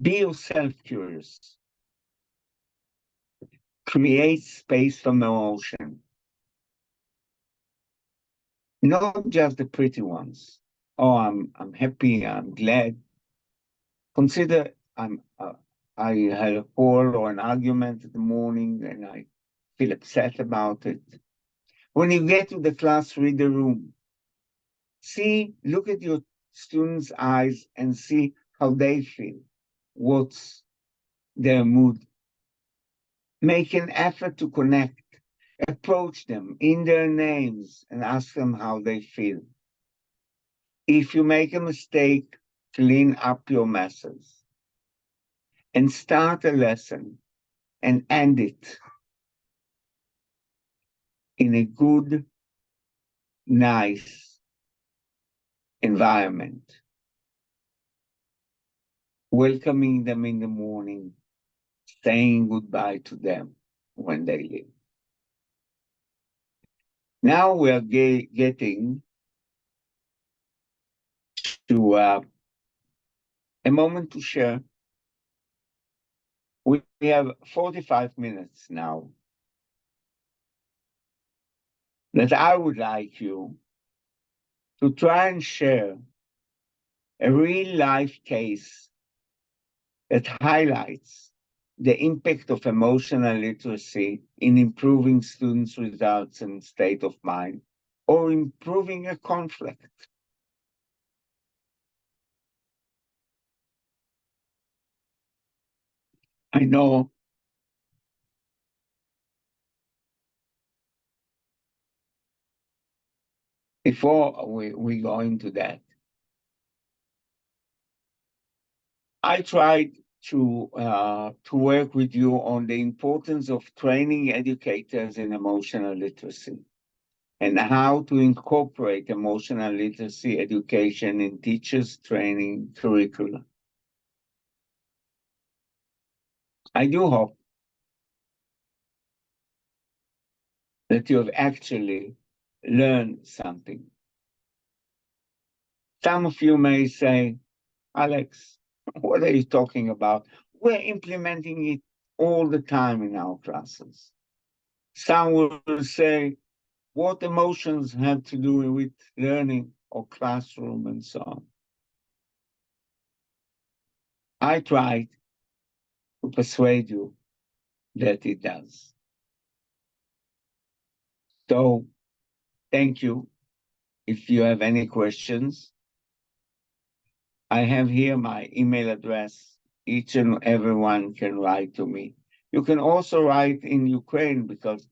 Be yourself curious. Create space from emotion. Not just the pretty ones. Oh, I'm happy, I'm glad. Consider I had a quarrel or an argument in the morning and I feel upset about it. When you get to the class, read the room. Look at your students' eyes and see how they feel. What's their mood? Make an effort to connect. Approach them in their names and ask them how they feel. If you make a mistake, clean up your messes. And start a lesson and end it in a good, nice environment. Welcoming them in the morning, saying goodbye to them when they leave. Now we are getting to a moment to share. We have 45 minutes now that I would like you to try and share a real life case that highlights the impact of emotional literacy in improving students' results and state of mind, or improving a conflict. I know before we go into that, I tried to work with you on the importance of training educators in emotional literacy and how to incorporate emotional literacy education in teachers' training curricula. I do hope that you have actually learned something. Some of you may say, Alex, what are you talking about? We're implementing it all the time in our classes. Some will say, what emotions have to do with learning or classroom and so on. I tried to persuade you that it does. So, thank you. If you have any questions, I have here my email address. Each and everyone can write to me. You can also write in Ukraine because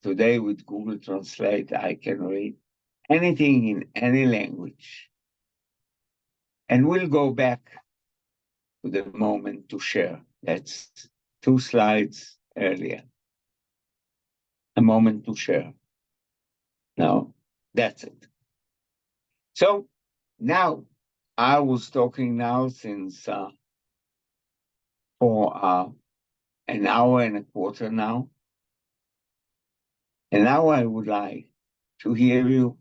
today with Google Translate, I can read anything in any language. And we'll go back to the moment to share. That's 2 slides earlier. A moment to share. Now, that's it. So now, I was talking now since for an hour and a quarter now. And now I would like to hear you.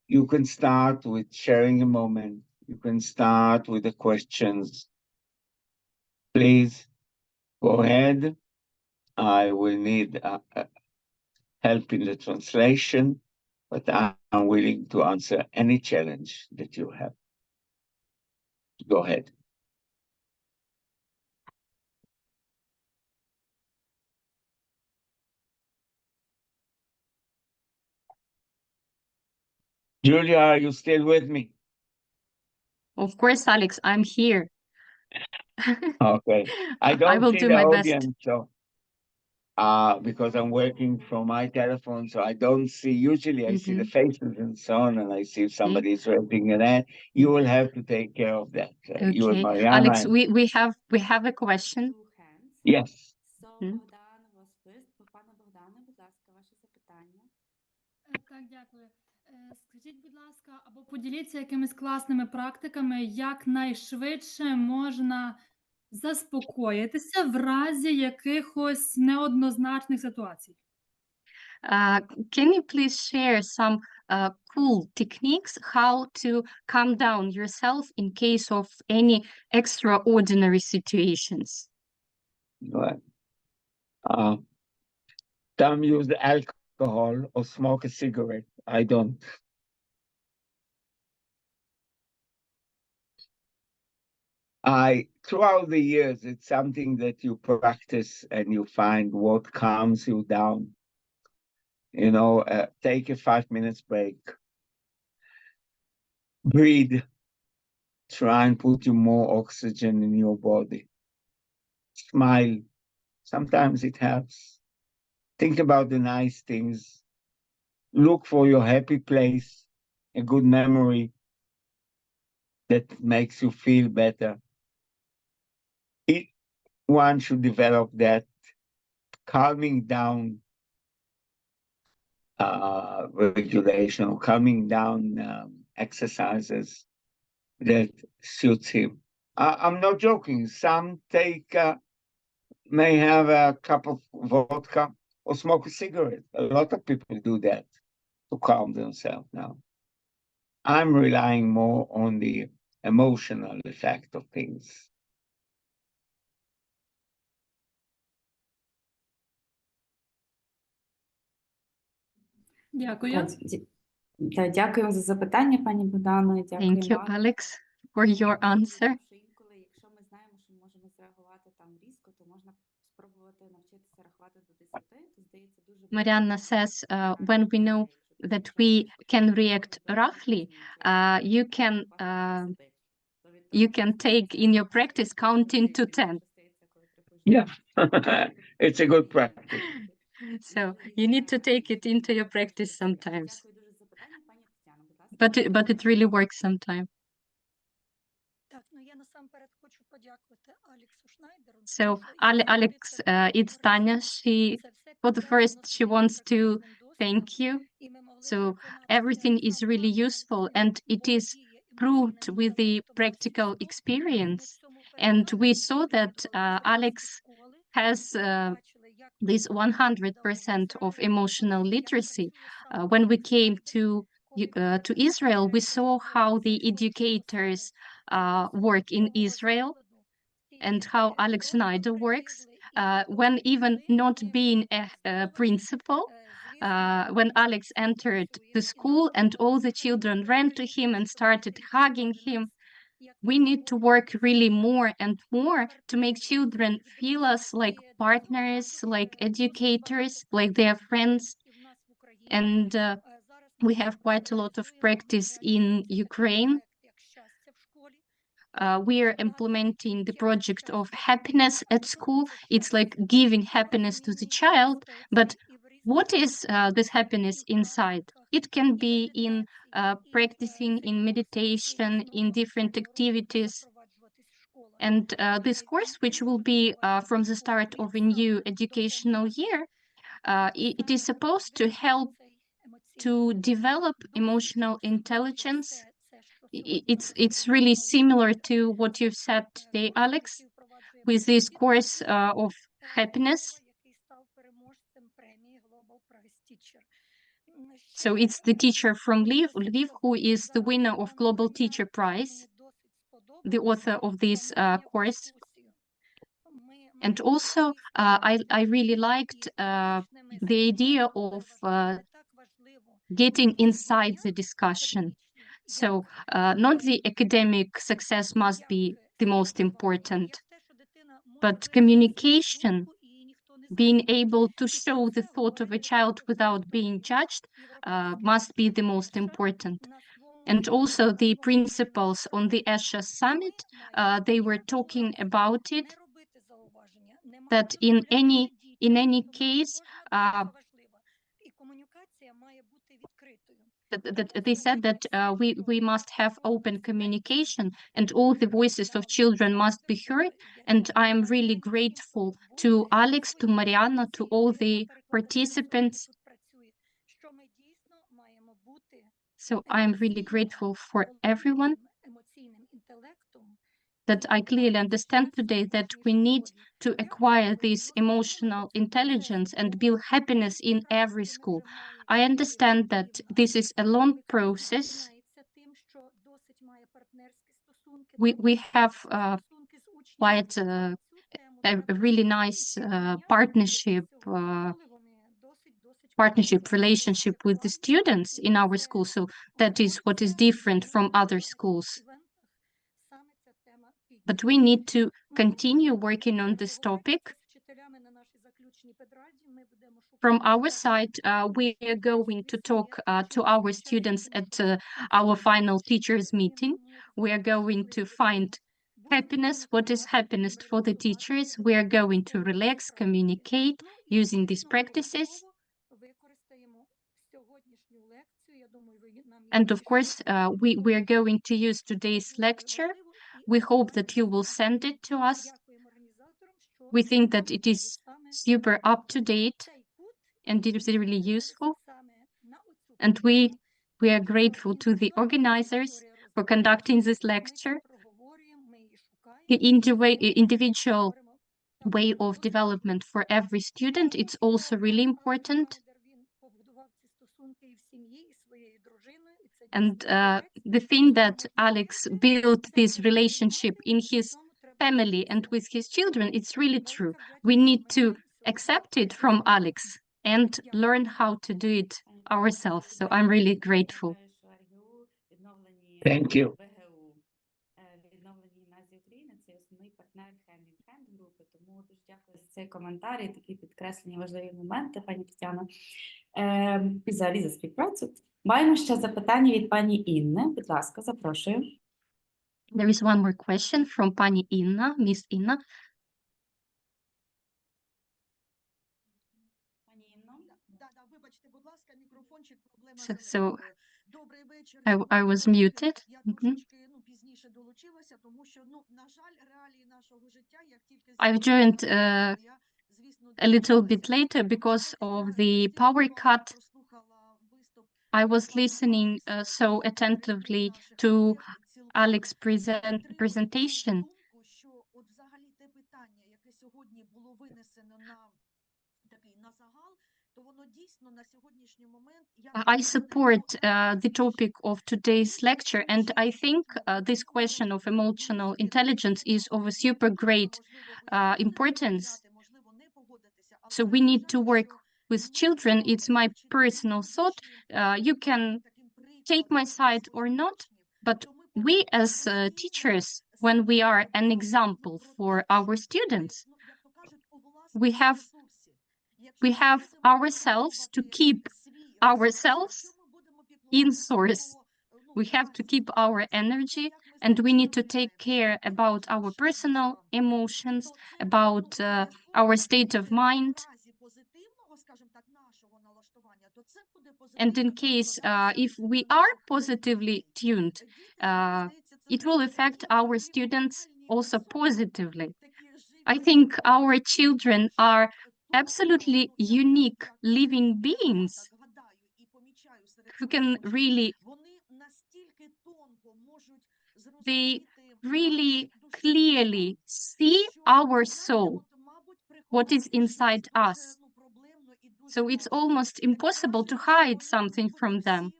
You can start with sharing a moment. You can start with the questions. Please go ahead. I will need help in the translation, but I'm willing to answer any challenge that you have. Go ahead. Julia, are you still with me? Of course, Alex, I'm here. Okay. I don't will see do the my best. audience, so because I'm working from my telephone, so I don't see. Usually, I see the faces and so on, and I see if somebody is raising an hand. You will have to take care of that. You and Okay. Mariana. Alex, we have a question. Yes. So, Hmm? Богдан, у вас виступ. Пане Богдане, будь ласка, ваше запитання. Так, дякую. Скажіть, будь ласка, або поділіться якимись класними практиками, як найшвидше можна заспокоїтися в разі якихось неоднозначних ситуацій. Can you please share some cool techniques how to calm down yourself in case of any extraordinary situations? Right. Some use alcohol or smoke a cigarette. I don't. Throughout the years, it's something that you practice and you find what calms you down. You know, take a 5 minutes break. Breathe. Try and put you more oxygen in your body. Smile. Sometimes it helps. Think about the nice things. Look for your happy place, a good memory that makes you feel better. One should develop that calming down regulation or calming down exercises that suits him. I'm not joking. Some may have a cup of vodka or smoke a cigarette. A lot of people do that to calm themselves now. I'm relying more on the emotional effect of things. Дякую. Дякую за запитання, пані Богдано. Дякую Thank you, вам. Alex, for your answer. Що інколи, якщо ми знаємо, що ми можемо зреагувати там різко, то можна спробувати навчитися рахувати до 10. То здається дуже Mariana says, when we know that we can react roughly, you can take in your practice counting to 10. Yeah, it's a good practice. So you need to take it into your practice sometimes. But it really works sometimes. Так, ну я насамперед хочу подякувати Алексу Шнайдеру. So Alex, it's Tanya. For the first, she wants to thank you. So everything is really useful and it is proved with the practical experience. And we saw that Alex has this 100% of emotional literacy. When we came to Israel, we saw how the educators work in Israel and how Alex Schneider works. When even not being a principal, when Alex entered the school and all the children ran to him and started hugging him, we need to work really more and more to make children feel us like partners, like educators, like their friends. And we have quite a lot of practice in Ukraine. We are implementing the project of happiness at school. It's like giving happiness to the child, but what is this happiness inside? It can be in practicing, in meditation, in different activities. And this course, which will be from the start of a new educational year, it is supposed to help to develop emotional intelligence. It's really similar to what you've said today, Alex, with this course of happiness. So it's the teacher from Lviv who is the winner of Global Teacher Prize, the author of this course. And also, I really liked the idea of getting inside the discussion. So not the academic success must be the most important, but communication, being able to show the thought of a child without being judged, must be the most important. And also the principals on the ESHA summit, they were talking about it, that in any case, that they said that we must have open communication and all the voices of children must be heard. And I am really grateful to Alex, to Mariana, to all the participants. So I am really grateful for everyone, that I clearly understand today that we need to acquire this emotional intelligence and build happiness in every school. I understand that this is a long process. We have quite a really nice partnership relationship with the students in our school. So that is what is different from other schools. But we need to continue working on this topic. From our side, we are going to talk to our students at our final teachers meeting. We are going to find happiness, what is happiness for the teachers. We are going to relax, communicate using these practices. And of course, we are going to use today's lecture. We hope that you will send it to us. We think that it is super up to date and it is really useful. And we are grateful to the organizers for conducting this lecture. The individual way of development for every student, it's also really important. And the thing that Alex built this relationship in his family and with his children, it's really true. We need to accept it from Alex and learn how to do it ourselves. So I'm really grateful. Thank you. Відновлення гімназії України – це основний партнер hand-in-hand групи, тому дуже дякую за цей коментар і такі підкреслені важливі моменти, пані Тетяно. І взагалі за співпрацю. Маємо ще запитання від пані Інни. Будь ласка, запрошую. There is one more question from Pani Inna, Miss Inna. Пані Інно. Вибачте, будь ласка, мікрофончик, проблема So Добрий вечір. I was muted. Я Mhm. трошечки, пізніше долучилася, тому що, на жаль, реалії нашого життя, як тільки I've joined я, звісно, a little bit later because of the power cut. прослухала виступ I was listening so attentively to Alex's presentation. думку, що от взагалі те питання, яке сьогодні було винесено на загал, то воно дійсно на сьогоднішній момент I support the topic of today's lecture, and I think this question of emotional intelligence is of a super great importance. So we need to work with children. It's my personal thought. You can take my side or not, but we as teachers, when we are an example for our students, we have ourselves to keep ourselves in source. We have to keep our energy, and we need to take care about our personal emotions, about our state of mind. And in case if we are positively tuned, it will affect our students also positively. I think our children are absolutely unique living beings who can really, they really clearly see our soul, what is inside us. So it's almost impossible to hide something from them.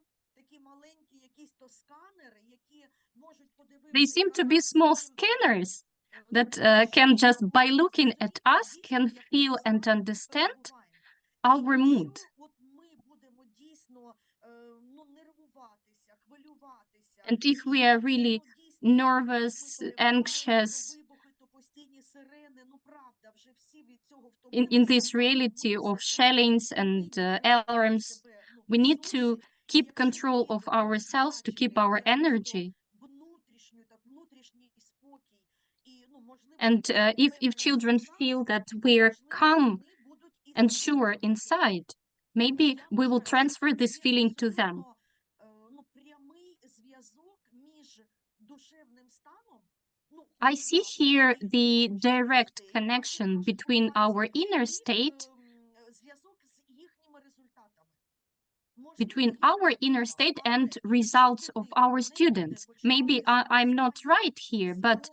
They seem to be small scanners that can just, by looking at us, can feel and understand our mood. And if we are really nervous, anxious, in this reality of shellings and alarms, we need to keep control of ourselves, to keep our energy. And if children feel that we're calm and sure inside, maybe we will transfer this feeling to them. I see here the direct connection between our inner state, and results of our students. Maybe I'm not right here, but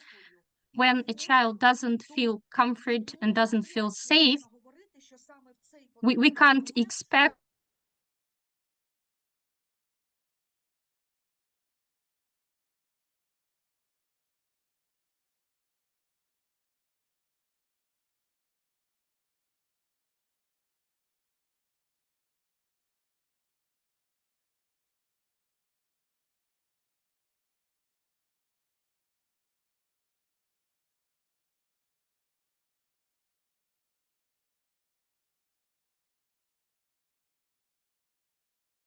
when a child doesn't feel comfort and doesn't feel safe, we can't expect